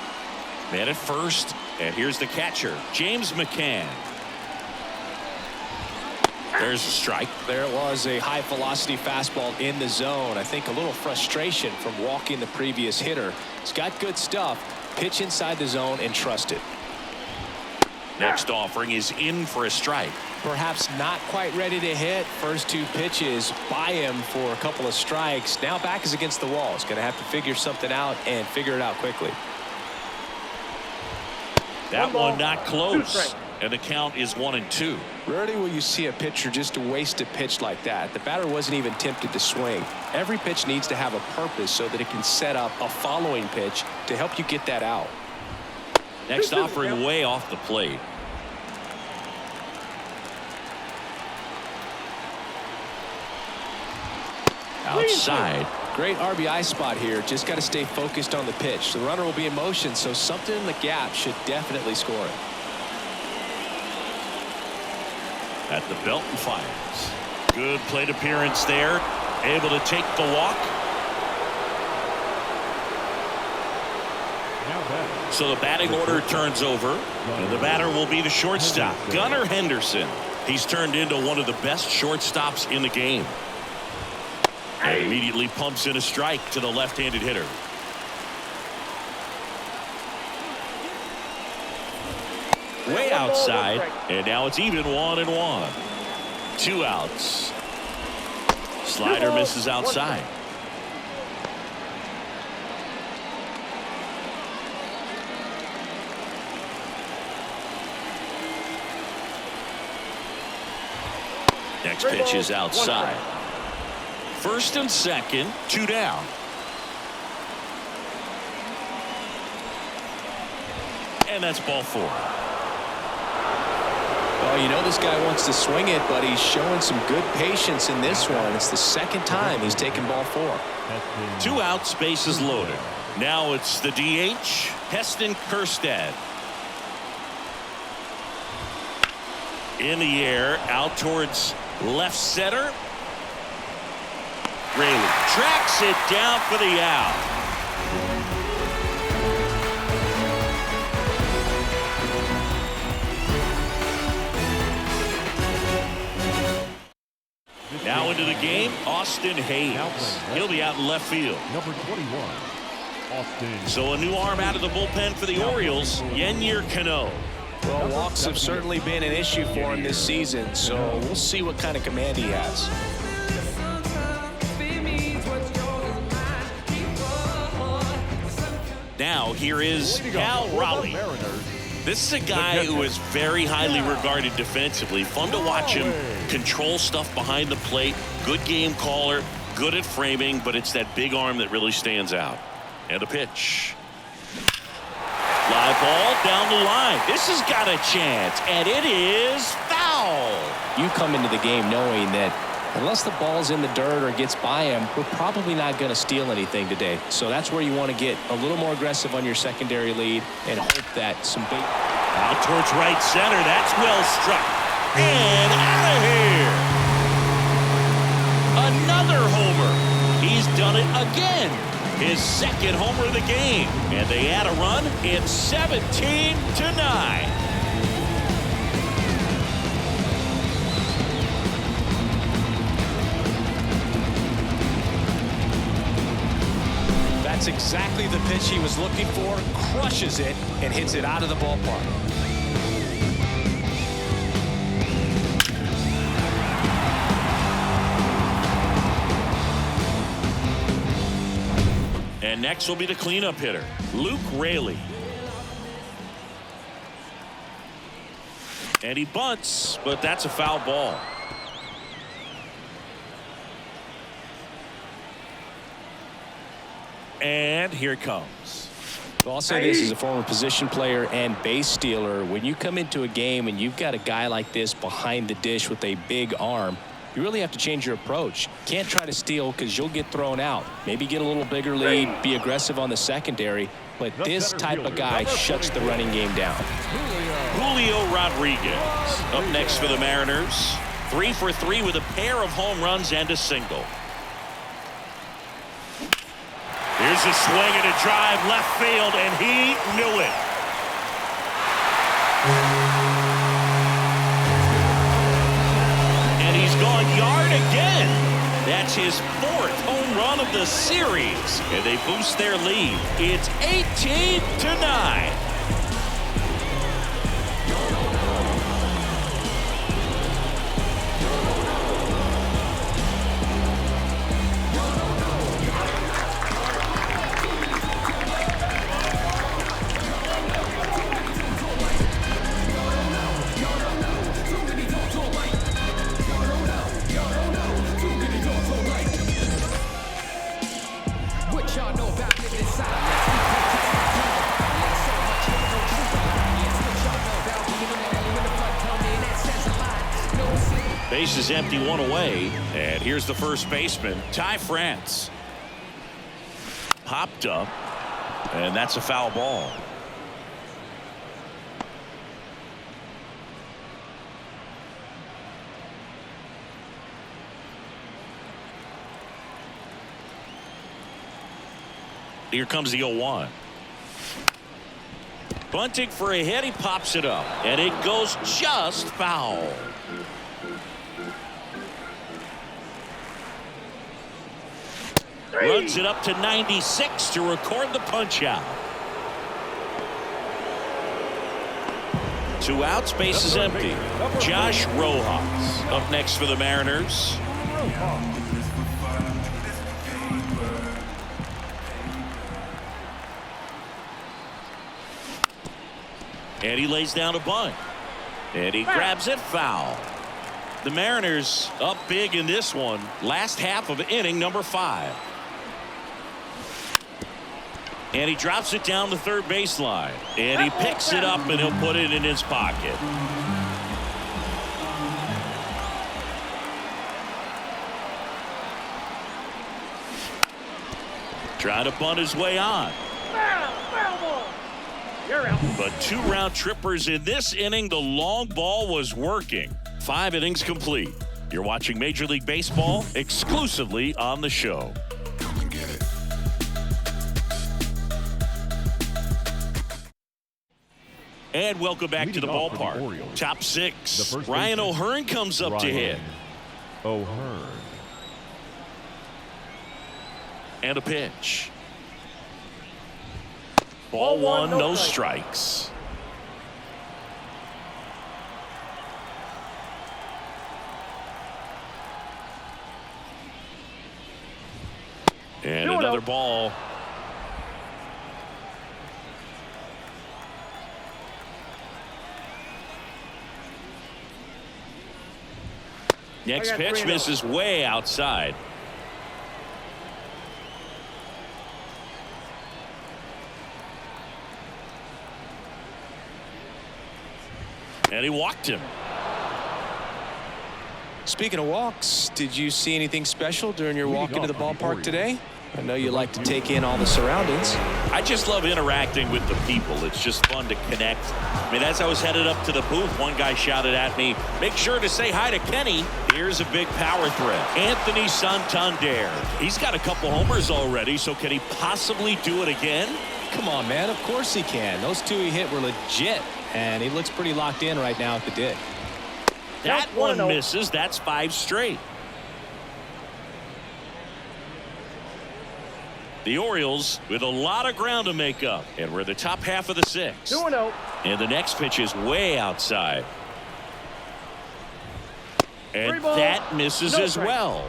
Man at first, and here's the catcher, James McCann. There's a strike. There it was, a high-velocity fastball in the zone. I think a little frustration from walking the previous hitter. He's got good stuff. Pitch inside the zone and trust it. Next offering is in for a strike. Perhaps not quite ready to hit. First 2 pitches by him for a couple of strikes. Now back is against the wall. He's going to have to figure something out and figure it out quickly. That one not close. And the count is 1-2. Rarely will you see a pitcher just waste a pitch like that. The batter wasn't even tempted to swing. Every pitch needs to have a purpose so that it can set up a following pitch to help you get that out. Next offering way off the plate. Outside. Great RBI spot here. Just got to stay focused on the pitch. The runner will be in motion, so something in the gap should definitely score it. At the belt and fires. Good plate appearance there. Able to take the walk. So the batting order turns over, and the batter will be the shortstop, Gunnar Henderson. He's turned into one of the best shortstops in the game. And immediately pumps in a strike to the left-handed hitter. Way outside, and now it's even 1-1. 2 outs. Slider misses outside. Next pitch is outside. First and second, 2 down. And that's ball 4. Well, you know this guy wants to swing it, but he's showing some good patience in this one. It's the second time he's taken ball 4. 2 outs, bases loaded. Now it's the DH, Heston Kjerstad. In the air, out towards left center. Rayleigh tracks it down for the out. Now into the game, Austin Hayes. He'll be out in left field. Number 21, Austin. So a new arm out of the bullpen for the Orioles, Yennier Cano. Well, walks have certainly been an issue for him this season, so we'll see what kind of command he has. Now here is Cal Raleigh. This is a guy who is very highly regarded defensively. Fun to watch him control stuff behind the plate. Good game caller, good at framing, but it's that big arm that really stands out. And a pitch. Fly ball down the line. This has got a chance, and it is foul. You come into the game knowing that unless the ball's in the dirt or gets by him, we're probably not going to steal anything today. So that's where you want to get a little more aggressive on your secondary lead and hope that some big... Out towards right center. That's well struck. And out of here. Another homer. He's done it again. His second homer of the game. And they add a run. It's 17-9. That's exactly the pitch he was looking for. Crushes it and hits it out of the ballpark. And next will be the cleanup hitter, Luke Raley. And he bunts, but that's a foul ball. And here it comes. Well, I'll say this as a former position player and base stealer. When you come into a game and you've got a guy like this behind the dish with a big arm, you really have to change your approach. Can't try to steal because you'll get thrown out. Maybe get a little bigger lead, be aggressive on the secondary. But this type of guy shuts the running game down. Julio Rodriguez up next for the Mariners. 3 for 3 with a pair of home runs and a single. Here's a swing and a drive left field, and he knew it. And he's gone yard again. That's his 4th home run of the series, and they boost their lead. It's 18-9. Base is empty, 1 away, and here's the first baseman, Ty France. Popped up, and that's a foul ball. Here comes the 0-1. Bunting for a hit, he pops it up, and it goes just foul. Runs it up to 96 to record the punch out. 2 outs, base is empty. Josh Rojas up next for the Mariners. And he lays down a bunt. And he grabs it foul. The Mariners up big in this one. Last half of inning number 5. And he drops it down the third baseline. And he picks it up and he'll put it in his pocket. Trying to bunt his way on. Foul ball. You're out. But 2 round trippers in this inning. The long ball was working. 5 innings complete. You're watching Major League Baseball exclusively on the show. And welcome back to the ballpark. Top 6. Ryan O'Hearn comes up to hit. O'Hearn. And a pitch. Ball 1, no strikes. And another ball. Next pitch misses way outside. And he walked him. Speaking of walks, did you see anything special during your walk into the ballpark today? I know you like to take in all the surroundings. I just love interacting with the people. It's just fun to connect. I mean, as I was headed up to the booth, one guy shouted at me, "Make sure to say hi to Kenny." Here's a big power threat. Anthony Santander. He's got a couple homers already, so can he possibly do it again? Come on, man. Of course he can. Those 2 he hit were legit, and he looks pretty locked in right now at the dig. That one misses. That's 5 straight. The Orioles with a lot of ground to make up, and we're the top half of the 6th. 2-0. And the next pitch is way outside. And that misses as well.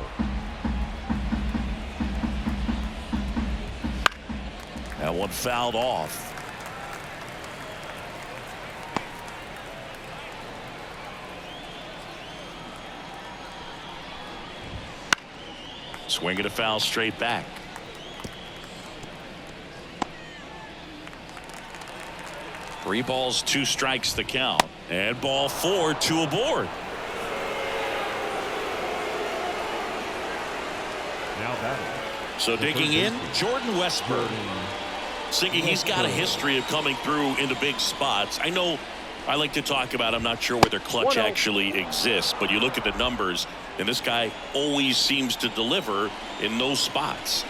one fouled off. Swing and a foul straight back. 3 balls, 2 strikes the count. And ball 4, 2 aboard. Now batting. So digging in, Jordan Westburg. Thinking he's got a history of coming through into big spots. I know I like to talk about, I'm not sure whether clutch actually exists, but you look at the numbers, and this guy always seems to deliver in those spots.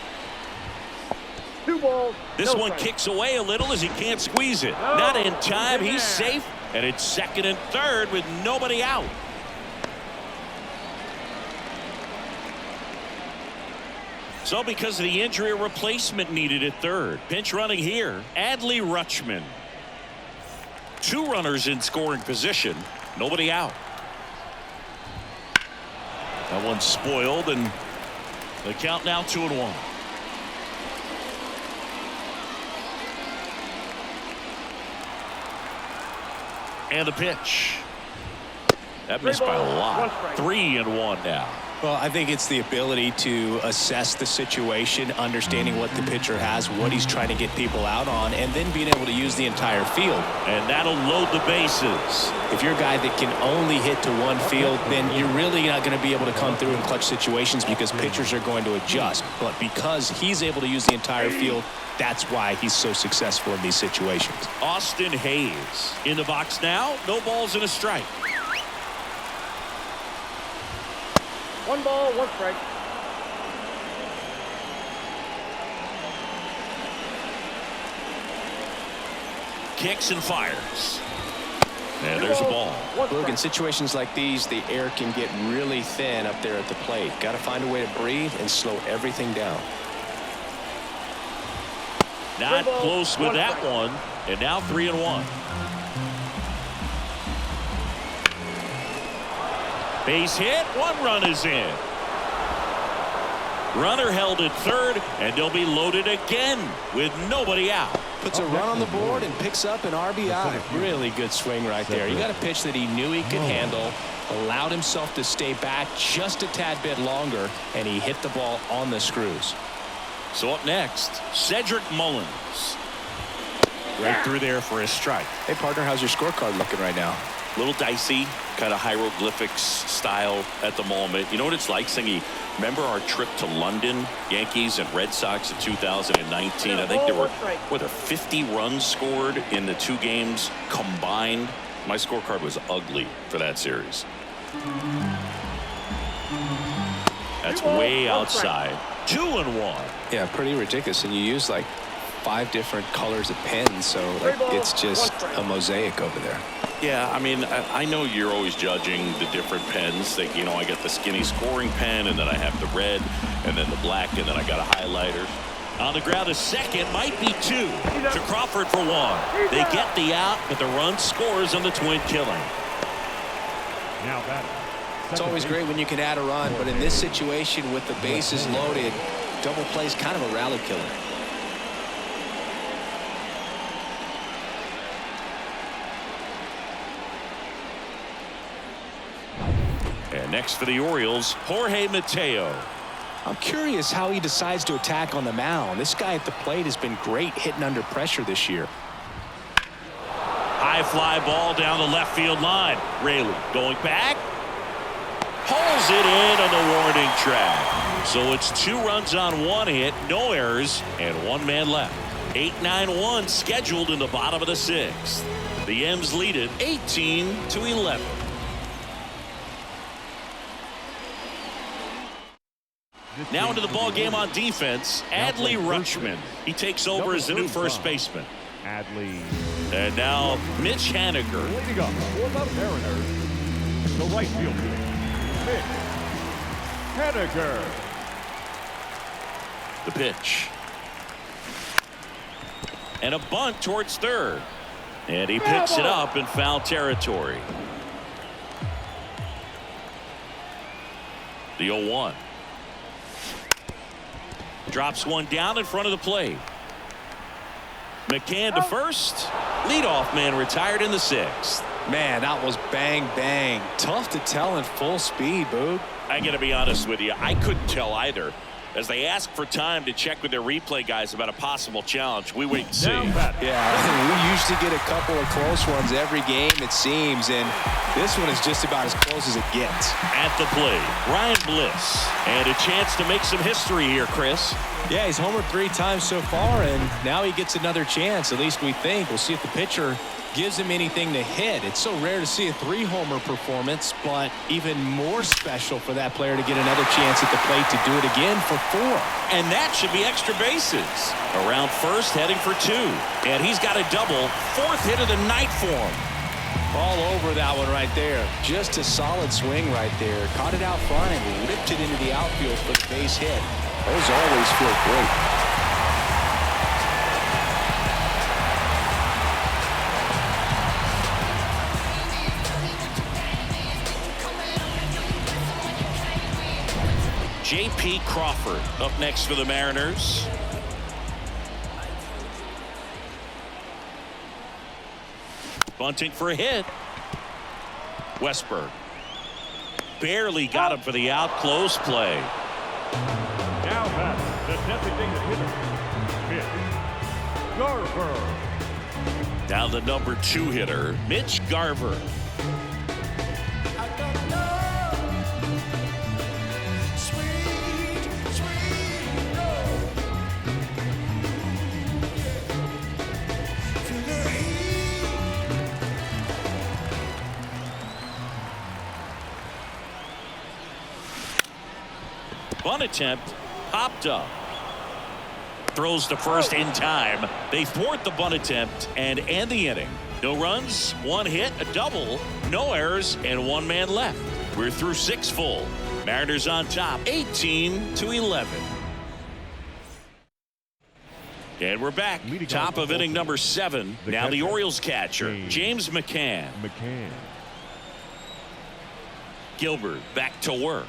2 balls. This no one strike. kicks away a little as he can't squeeze it. Not in time. He's safe. And it's second and third with nobody out. So because of the injury, a replacement needed at third. Pinch running here, Adley Rutschman. 2 runners in scoring position. Nobody out. That one's spoiled, and the count now 2-1. And the pitch. That missed by a lot. 3-1 now. Well, I think it's the ability to assess the situation, understanding what the pitcher has, what he's trying to get people out on, and then being able to use the entire field. And that'll load the bases. If you're a guy that can only hit to one field, then you're really not going to be able to come through in clutch situations because pitchers are going to adjust. But because he's able to use the entire field, that's why he's so successful in these situations. Austin Hayes in the box now. No balls and a strike. 1 ball, 1 strike. Kicks and fires. And there's a ball. Look, in situations like these, the air can get really thin up there at the plate. Got to find a way to breathe and slow everything down. Not close with that one. And now 3-1. Base hit. 1 run is in. Runner held at third, and they'll be loaded again with nobody out. Puts a run on the board and picks up an RBI. Really good swing right there. You got a pitch that he knew he could handle, allowed himself to stay back just a tad bit longer, and he hit the ball on the screws. So up next, Cedric Mullins. Right through there for a strike. Hey, partner, how's your scorecard looking right now? Little dicey, kind of hieroglyphics style at the moment. You know what it's like, Singy? Remember our trip to London, Yankees and Red Sox in 2019? I think there were 50 runs scored in the 2 games combined. My scorecard was ugly for that series. That's way outside. 2-1. Yeah, pretty ridiculous. And you use like 5 different colors of pens, so like, it's just a mosaic over there. Yeah, I mean, I know you're always judging the different pens. That, you know, I got the skinny scoring pen, and then I have the red, and then the black, and then I got a highlighter. On the ground, a second, might be 2 to Crawford for 1. They get the out, but the run scores on the twin killing. Now batting. It's always great when you can add a run, but in this situation with the bases loaded, double play is kind of a rally killer. And next for the Orioles, Jorge Mateo. I'm curious how he decides to attack on the mound. This guy at the plate has been great hitting under pressure this year. High fly ball down the left field line. Raley going back. Pulls it in on the warning track. So it's 2 runs on 1 hit, no errors, and 1 man left. 8-9-1 scheduled in the bottom of the 6th. The M's lead it 18-11. Now into the ball game on defense, Adley Rutschman. He takes over as the new first baseman. Adley. And now Mitch Haniger. Leading up for the Mariners, the right fielder, Mitch Haniger. The pitch. And a bunt towards third. And he picks it up in foul territory. The 0-1. Drops one down in front of the plate. McCann to first. Leadoff man retired in the 6th. Man, that was bang, bang. Tough to tell in full speed, Boog. I got to be honest with you. I couldn't tell either. As they ask for time to check with their replay guys about a possible challenge, we wait and see. Yeah, we usually get a couple of close ones every game, it seems, and this one is just about as close as it gets. At the plate, Ryan Bliss. And a chance to make some history here, Chris. Yeah, he's homered 3 times so far, and now he gets another chance, at least we think. We'll see if the pitcher gives him anything to hit. It's so rare to see a 3-homer performance, but even more special for that player to get another chance at the plate to do it again for 4. And that should be extra bases. Around first, heading for 2. And he's got a double. 4th hit of the night for him. All over that one right there. Just a solid swing right there. Caught it out front and ripped it into the outfield for the base hit. Those always feel great. J.P. Crawford up next for the Mariners. Bunting for a hit. Westberg barely got him for the out. Close play. Now back, the designated hitter, Mitch Garver. Now the number 2 hitter, Mitch Garver. Bunt attempt, popped up. Throws to first in time. They thwart the bunt attempt and end the inning. No runs, 1 hit, a double, no errors, and 1 man left. We're through 6 full. Mariners on top, 18-11. And we're back. Top of inning number 7. Now the Orioles catcher, James McCann. Gilbert back to work.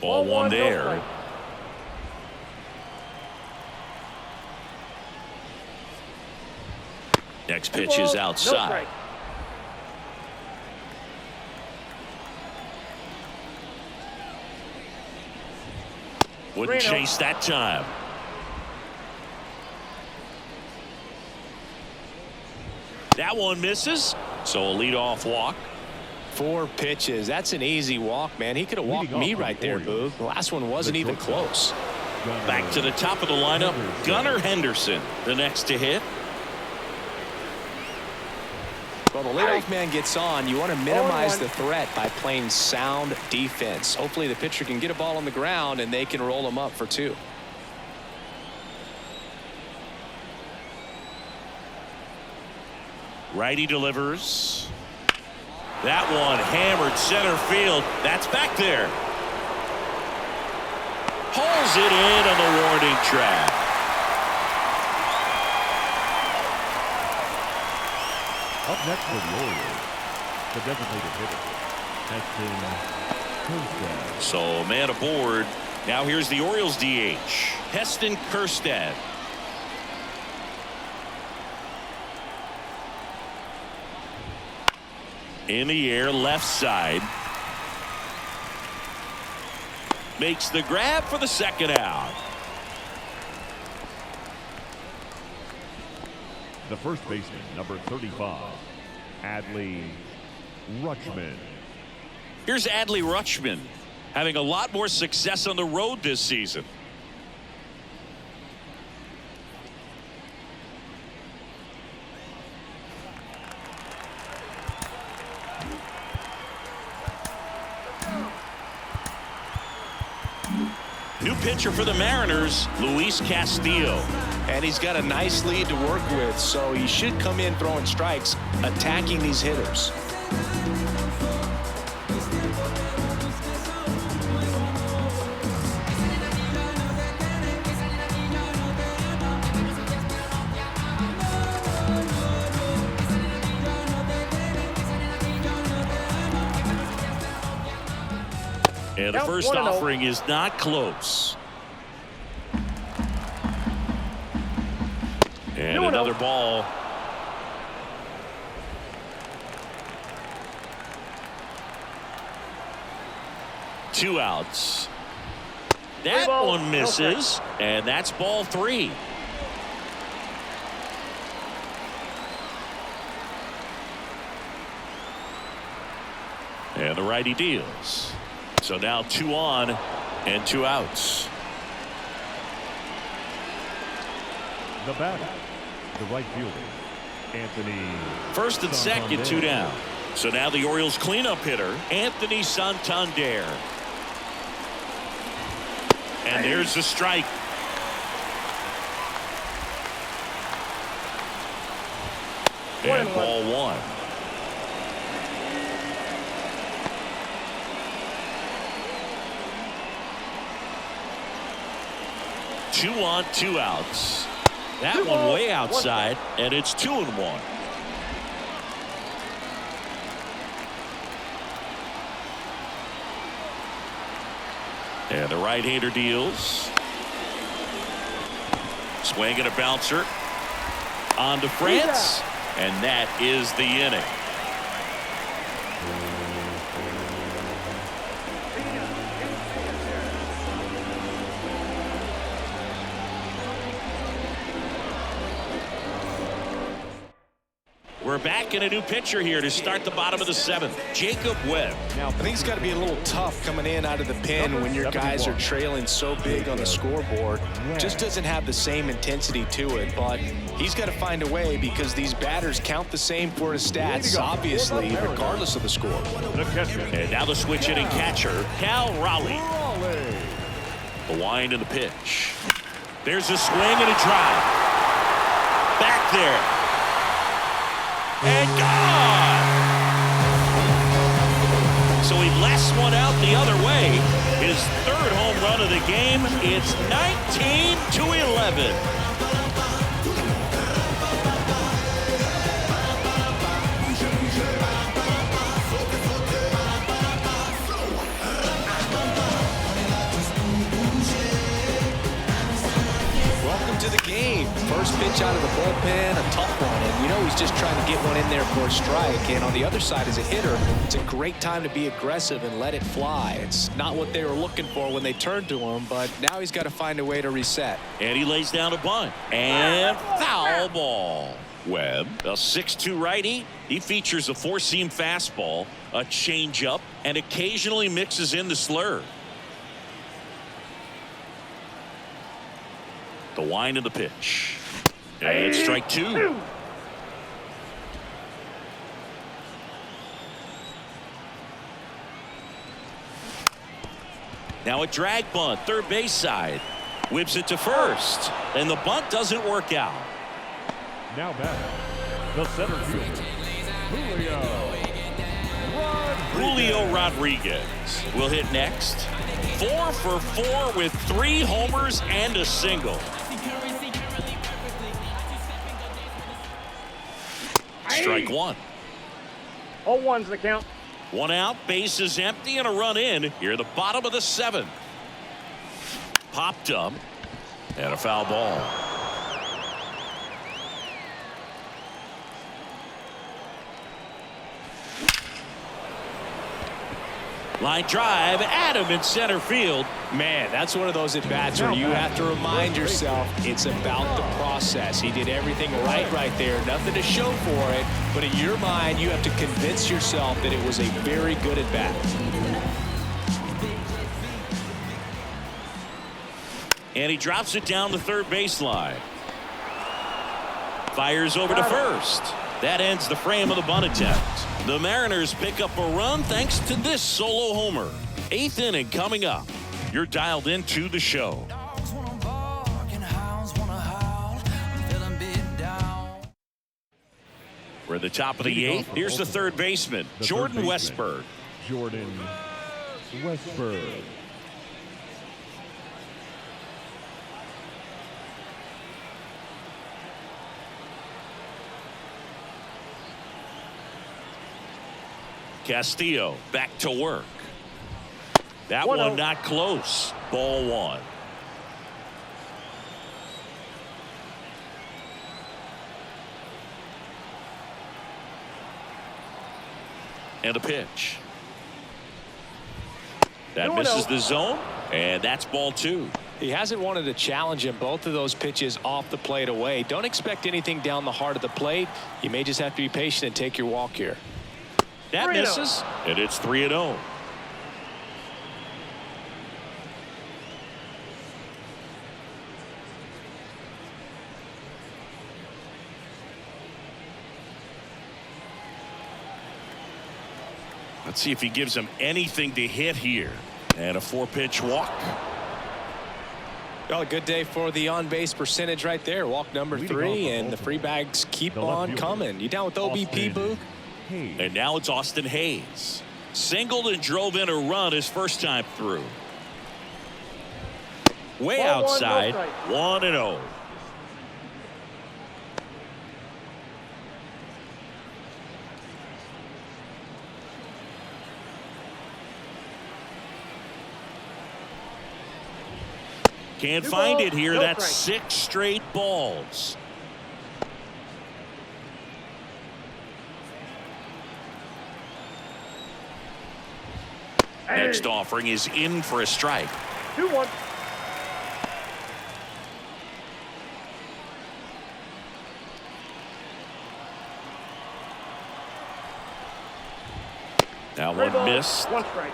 Ball 1 there. Next pitch is outside. Wouldn't chase that time. That one misses, so a leadoff walk. 4 pitches. That's an easy walk, man. He could have walked me right there, Boog. The last one wasn't even close. Back to the top of the lineup, Gunnar Henderson, the next to hit. Well, the leadoff man gets on. You want to minimize the threat by playing sound defense. Hopefully the pitcher can get a ball on the ground and they can roll him up for 2. Righty delivers. That one hammered center field. That's back there. Hauls it in on the warning track. Up next for the Orioles, the designated hitter, Heston Kjerstad. So man aboard. Now here's the Orioles DH, Heston Kjerstad. In the air, left side. Makes the grab for the second out. The first baseman, number 35, Adley Rutschman. Here's Adley Rutschman, having a lot more success on the road this season. New pitcher for the Mariners, Luis Castillo. And he's got a nice lead to work with, so he should come in throwing strikes, attacking these hitters. And the first offering is not close. And another ball. Two outs. That one misses, and that's ball 3. And the righty deals. So now 2 on and 2 outs. The batter, the right fielder, Anthony. First and second, 2 down. So now the Orioles cleanup hitter, Anthony Santander. And there's the strike. And ball 1. Two on, 2 outs. That one way outside, and it's 2-1. And the right-hander deals. Swing and a bouncer. On to France, and that is the inning. We're back in a new pitcher here to start the bottom of the 7th. Jacob Webb. Now, I think it's got to be a little tough coming in out of the pen when your guys are trailing so big on the scoreboard. Just doesn't have the same intensity to it, but he's got to find a way because these batters count the same for his stats, obviously, regardless of the score. And now the switch hitting catcher, Cal Raleigh. The wind and the pitch. There's a swing and a drive. Back there. And gone! So he blasts one out the other way. His 3rd home run of the game. It's 19-11. Welcome to the game. First pitch out of the bullpen, a tough one, and you know he's just trying to get one in there for a strike. And on the other side, as a hitter, it's a great time to be aggressive and let it fly. It's not what they were looking for when they turned to him, but now he's got to find a way to reset. And he lays down a bunt. And foul ball. Webb, a 6'2 righty. He features a 4-seam fastball, a changeup, and occasionally mixes in the slurve. The wind of the pitch. And strike 2. Now a drag bunt, third base side. Whips it to first. And the bunt doesn't work out. Now back, the center fielder, Julio Rodriguez will hit next. 4 for 4 with 3 homers and a single. Strike 1. 0-1's the count. 1 out, base is empty, and a run in. Here at the bottom of the 7th. Popped up, and a foul ball. Line drive, Adam in center field. Man, that's one of those at-bats where you have to remind yourself it's about the process. He did everything right there. Nothing to show for it, but in your mind, you have to convince yourself that it was a very good at-bat. And he drops it down the third baseline. Fires over to first. That ends the frame of the bunt attempt. The Mariners pick up a run thanks to this solo homer. 8th inning coming up. You're dialed into the show. We're at the top of the 8th. Here's the third baseman, Jordan Westburg. Jordan Westburg. Castillo back to work. That one not close. Ball 1. And the pitch. That misses the zone, and that's ball 2. He hasn't wanted to challenge him. Both of those pitches off the plate away. Don't expect anything down the heart of the plate. You may just have to be patient and take your walk here. That misses, and it's 3-0. Let's see if he gives him anything to hit here. And a 4-pitch walk. Well, a good day for the on-base percentage right there. Walk number 3, and the free bags keep on coming. You down with OBP, Boog? And now it's Austin Hayes. Singled and drove in a run his first time through. Way outside, 1-0. Can't find it here. That's 6 straight balls. Next offering is in for a strike. 2-1. Now one missed. 1 strike.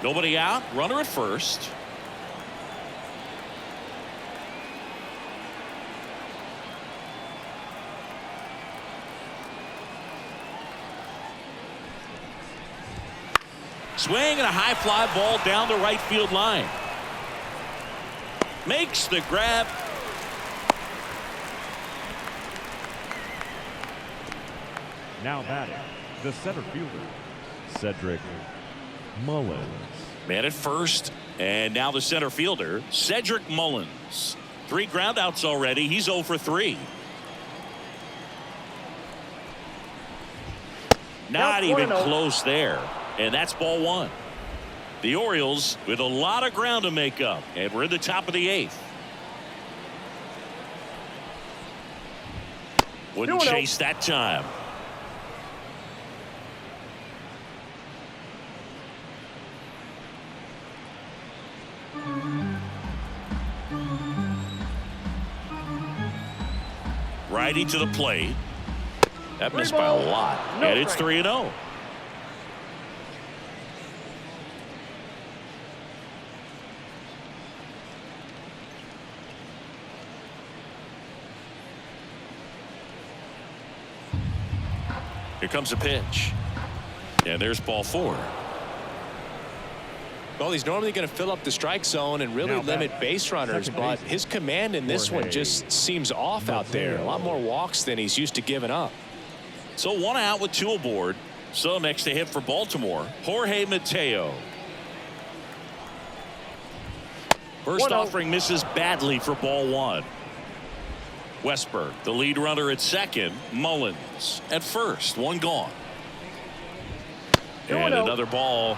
Nobody out. Runner at first. Swing and a high fly ball down the right field line. Makes the grab. Now batting, the center fielder, Cedric Mullins. Man at first, and now the center fielder, Cedric Mullins. 3 groundouts already. He's 0 for 3. Not even close there. And that's ball 1. The Orioles with a lot of ground to make up. And we're in the top of the 8th. Wouldn't chase that time. Righty to the plate. That missed by a lot. And it's 3-0. Here comes a pitch. And there's ball 4. Well, he's normally going to fill up the strike zone and really limit base runners, but his command in this one just seems off out there. A lot more walks than he's used to giving up. So 1 out with 2 aboard. So next to hit for Baltimore, Jorge Mateo. First offering misses badly for ball 1. Westberg, the lead runner at second. Mullins at first. 1 gone. And another ball.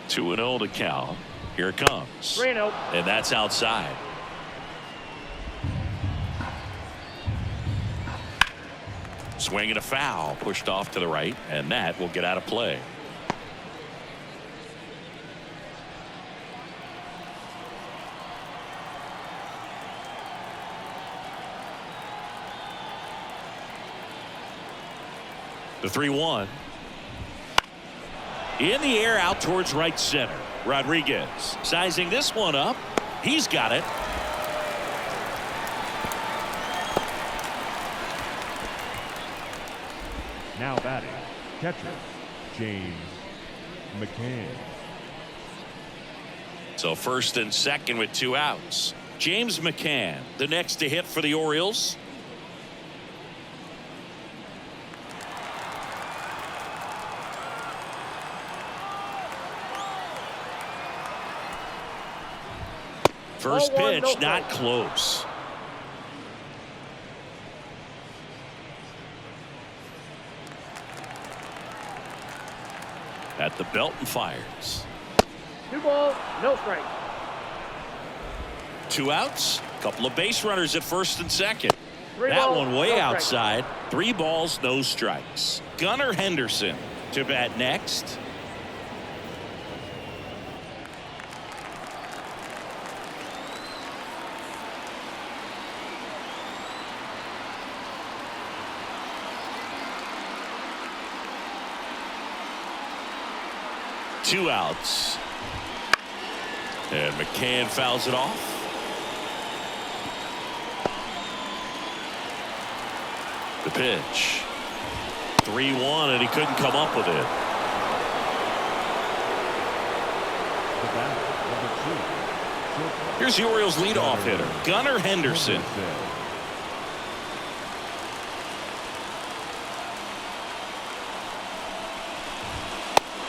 Two and 0 to count. Here it comes. 3-0. And that's outside. Swing and a foul, pushed off to the right, and that will get out of play. The 3-1. In the air out towards right center. Rodriguez sizing this one up. He's got it. Now batting, catcher, James McCann. So first and second with 2 outs. James McCann, the next to hit for the Orioles. First pitch, not close. at the belt and fires. 2 balls, no strikes. 2 outs. Couple of base runners at first and second. 3 That balls, one way no strikes. outside. 3 balls, no strikes. Gunnar Henderson to bat next. Two outs. And McCann fouls it off. The pitch. 3-1, and he couldn't come up with it. Here's the Orioles leadoff hitter, Gunnar Henderson.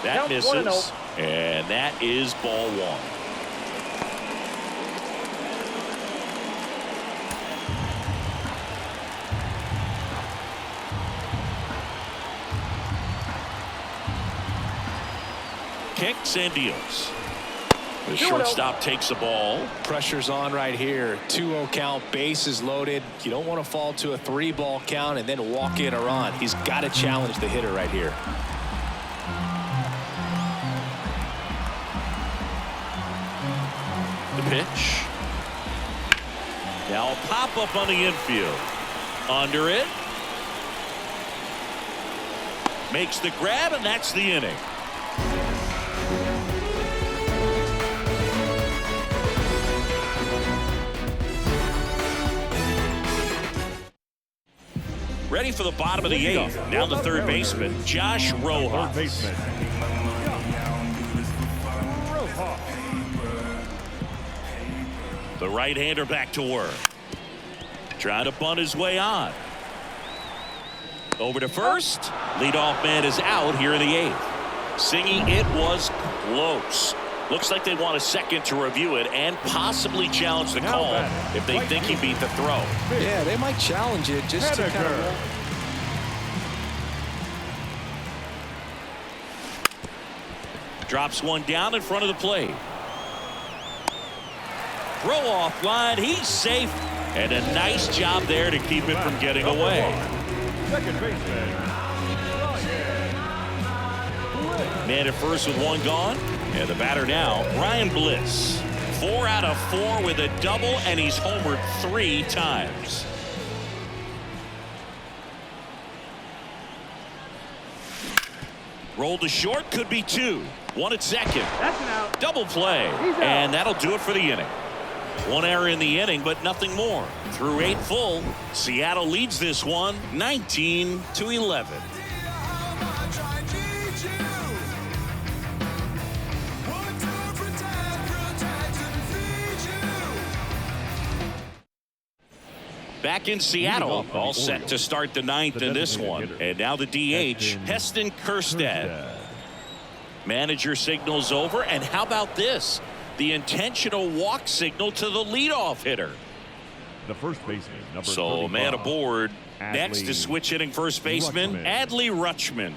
That Count misses, and that is ball 1. Kicks and deals. The shortstop takes the ball. Pressure's on right here. 2-0 count, bases loaded. You don't want to fall to a 3-ball count and then walk in or on. He's got to challenge the hitter right here. The pitch. Now a pop up on the infield. Under it. Makes the grab, and that's the inning. Ready for the bottom of the 8th. Now the third baseman, Josh Rojas. Third baseman. The right-hander back to work. Trying to bunt his way on. Over to first. Leadoff man is out here in the 8th. Singy, it was close. Looks like they want a second to review it and possibly challenge the call if they think he beat the throw. Yeah, they might challenge it just to kind of. Drops one down in front of the plate. Throw off line. He's safe. And a nice job there to keep it from getting away. Second baseman. Man at first with 1 gone. And the batter now, Ryan Bliss. 4 out of 4 with a double, and he's homered 3 times. Rolled to short, could be 2. 1 at second. That's an out. Double play. And that'll do it for the inning. 1 error in the inning, but nothing more. Through 8 full, Seattle leads this one 19-11. Back in Seattle, all set to start the 9th in this one. And now the DH, Heston Kjerstad. Manager signals over, and how about this? The intentional walk signal to the leadoff hitter. The first baseman, number 35. So man aboard. Next is switch hitting first baseman, Adley Rutschman.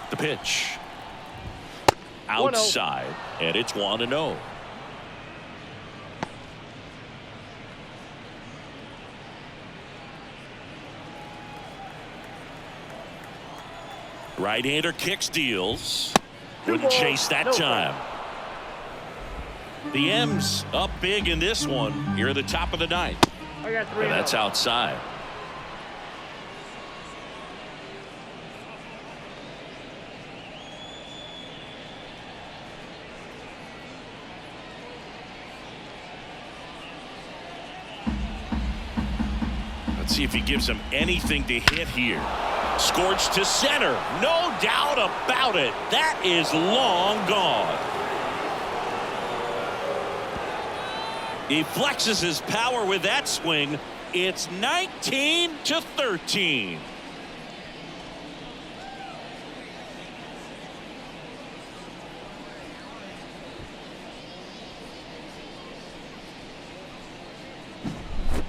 The pitch. Outside, and it's 1-0. Right-hander kicks, deals. Wouldn't chase that time. The M's up big in this one here at the top of the 9th. I got 3. And that's outside. Let's see if he gives him anything to hit here. Scorched to center. No doubt about it. That is long gone. He flexes his power with that swing. It's 19-13.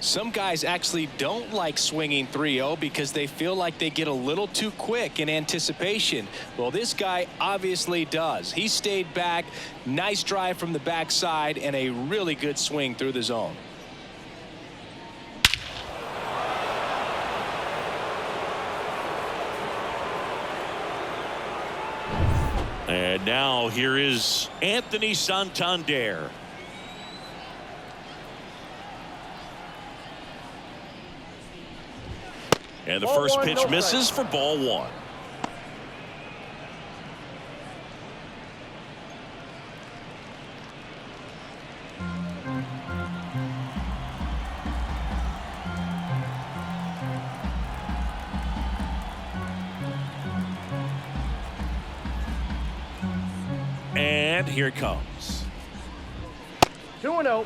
Some guys actually don't like swinging 3-0 because they feel like they get a little too quick in anticipation. Well, this guy obviously does. He stayed back. Nice drive from the backside and a really good swing through the zone. And now here is Anthony Santander. And the Ball first one, pitch no misses strike. for ball one. And here it comes. 2-0.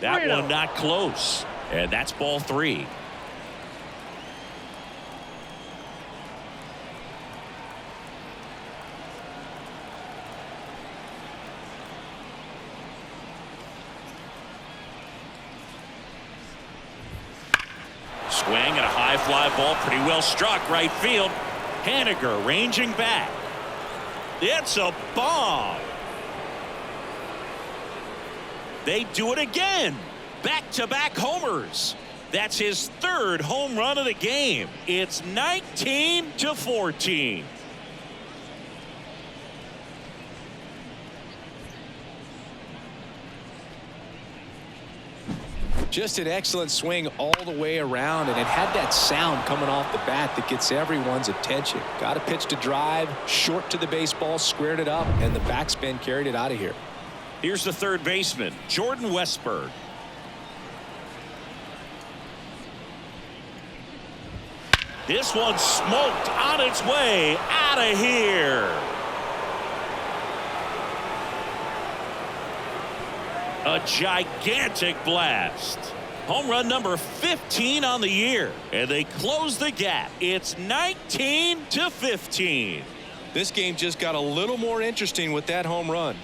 That 3-0. one not close. And that's ball three. Swing and a high fly ball, pretty well struck right field. Haniger ranging back. It's a bomb. They do it again. Back-to-back homers. That's his third home run of the game. It's 19-14. Just an excellent swing all the way around, and it had that sound coming off the bat that gets everyone's attention. Got a pitch to drive, short to the baseball, squared it up, and the backspin carried it out of here. Here's the third baseman, Jordan Westberg. This one smoked on its way out of here. A gigantic blast. Home run number 15 on the year. And they close the gap. It's 19-15. This game just got a little more interesting with that home run.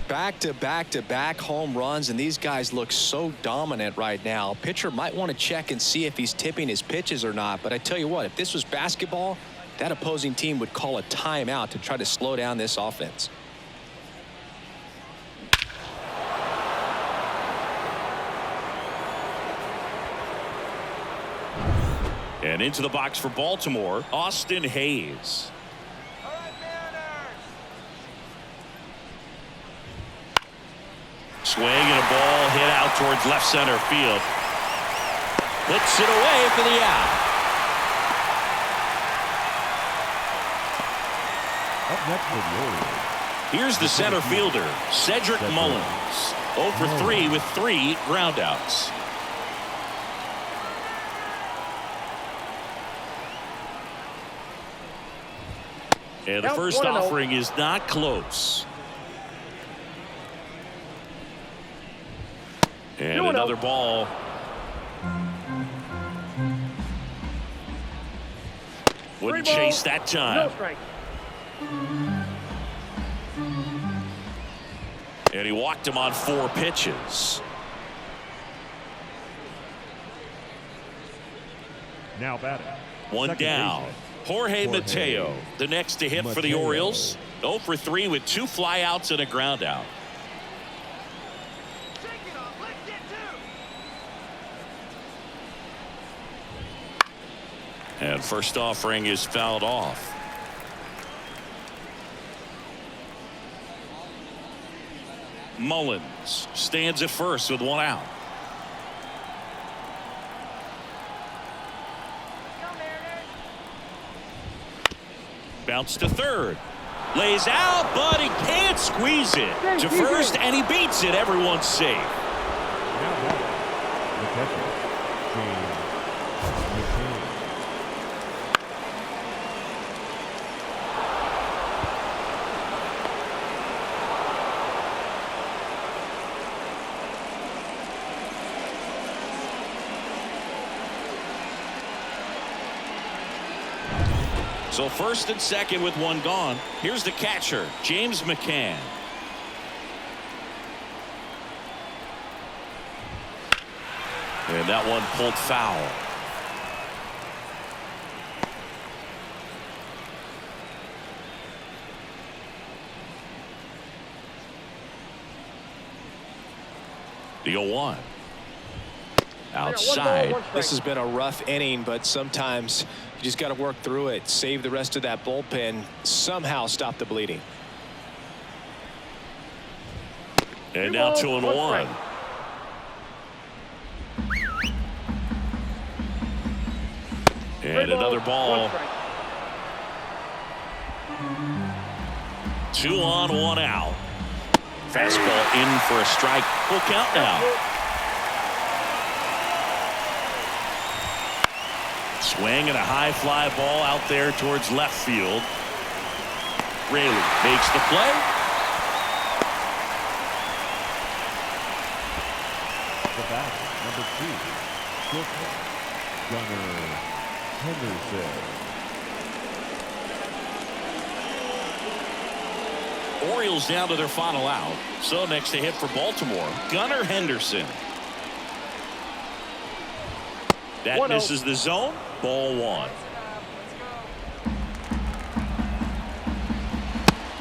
Back-to-back-to-back home runs, and these guys look so dominant right now. Pitcher might want to check and see if he's tipping his pitches or not, but I tell you what, if this was basketball, that opposing team would call a timeout to try to slow down this offense. And into the box for Baltimore, Austin Hayes. Swing and a ball hit out towards left center field. Puts it away for the out. Up next for the Orioles. Here's the center fielder, Cedric Mullins. 0 for 3 with 3 groundouts. And the first offering is not close. And another ball. Wouldn't chase that time. No strike. And he walked him on 4 pitches. Now batting. One Second down. baseman, Jorge Jorge Mateo, the next to hit for the Mateo. Orioles. 0 for 3 with 2 flyouts and a ground out. And first offering is fouled off. Mullins stands at first with 1 out. Bounce to third. Lays out, but he can't squeeze it. To first, and he beats it. Everyone's safe. Now batting. The catcher, James McCain. So first and second with one gone. Here's the catcher, James McCann. And that one pulled foul. The 0-1. Outside. This has been a rough inning, but sometimes you just got to work through it, save the rest of that bullpen, somehow stop the bleeding. And now 2-1. And another ball. 2 on, 1 out. Fastball in for a strike. Full count now. Swing and a high fly ball out there towards left field. Raley makes the play. The bat, number 2, shortstop, Gunnar Henderson. Orioles down to their final out. So next to hit for Baltimore, Gunnar Henderson. That misses the zone. Ball 1.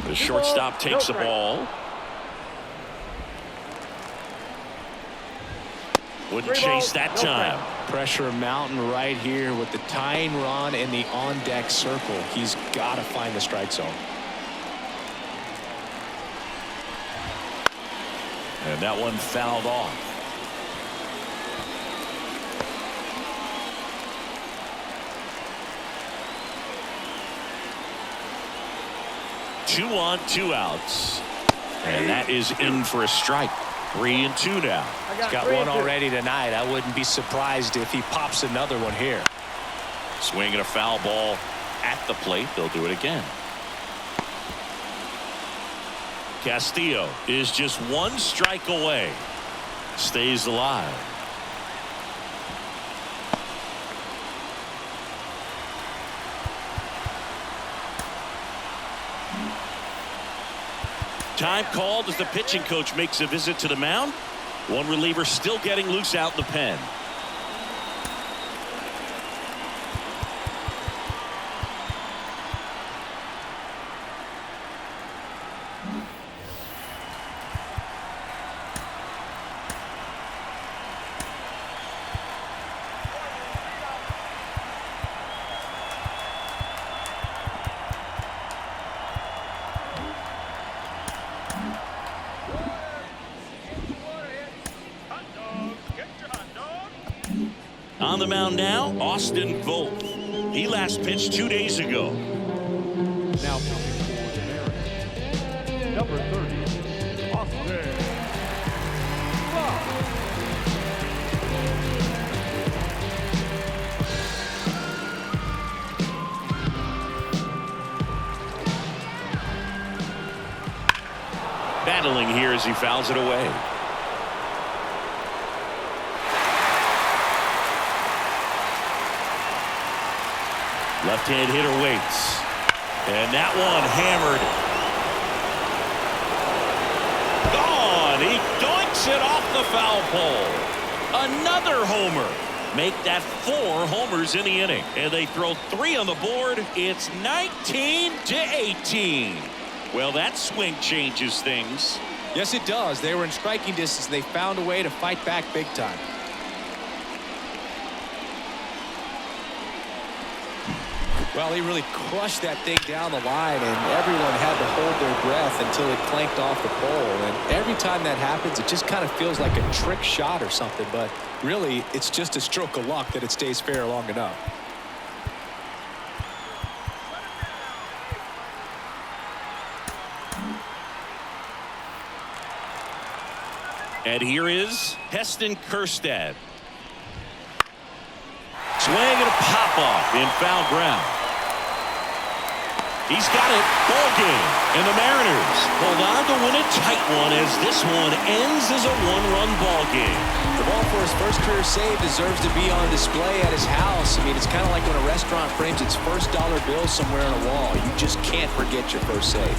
The shortstop takes the ball. Wouldn't chase that time. Pressure mountain right here with the tying run in the on-deck circle. He's got to find the strike zone. And that one fouled off. Two on, 2 outs. And that is in for a strike. 3-2 now. He's got one already tonight. I wouldn't be surprised if he pops another one here. Swinging a foul ball at the plate. They'll do it again. Castillo is just 1 strike away. Stays alive. Time called as the pitching coach makes a visit to the mound. One reliever still getting loose out in the pen. On the mound now, Austin Vogt. He last pitched 2 days ago. Now coming for the Mariners, number 30, Austin Vogt. Battling here as he fouls it away. Left-hand hitter waits. And that one hammered. Gone. He doinks it off the foul pole. Another homer. Make that 4 homers in the inning. And they throw 3 on the board. It's 19-18. Well, that swing changes things. Yes, it does. They were in striking distance. They found a way to fight back big time. Well, he really crushed that thing down the line, and everyone had to hold their breath until it clanked off the pole. And every time that happens, it just kind of feels like a trick shot or something. But really, it's just a stroke of luck that it stays fair long enough. And here is Heston Kjerstad. Swing and a pop-off in foul ground. He's got it. Ball game. And the Mariners hold on to win a tight one as this one ends as a 1-run ball game. The ball for his first career save deserves to be on display at his house. I mean, it's kind of like when a restaurant frames its first dollar bill somewhere on a wall. You just can't forget your first save.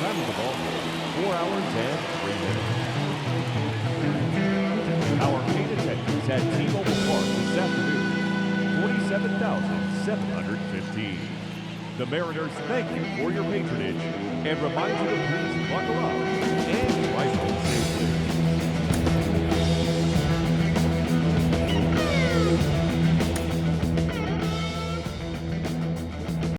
Time of the ball, 4 hours and 3 minutes. Our main attendance at T-Mobile Park this afternoon, 47,715. The Mariners thank you for your patronage and remind you to please buckle up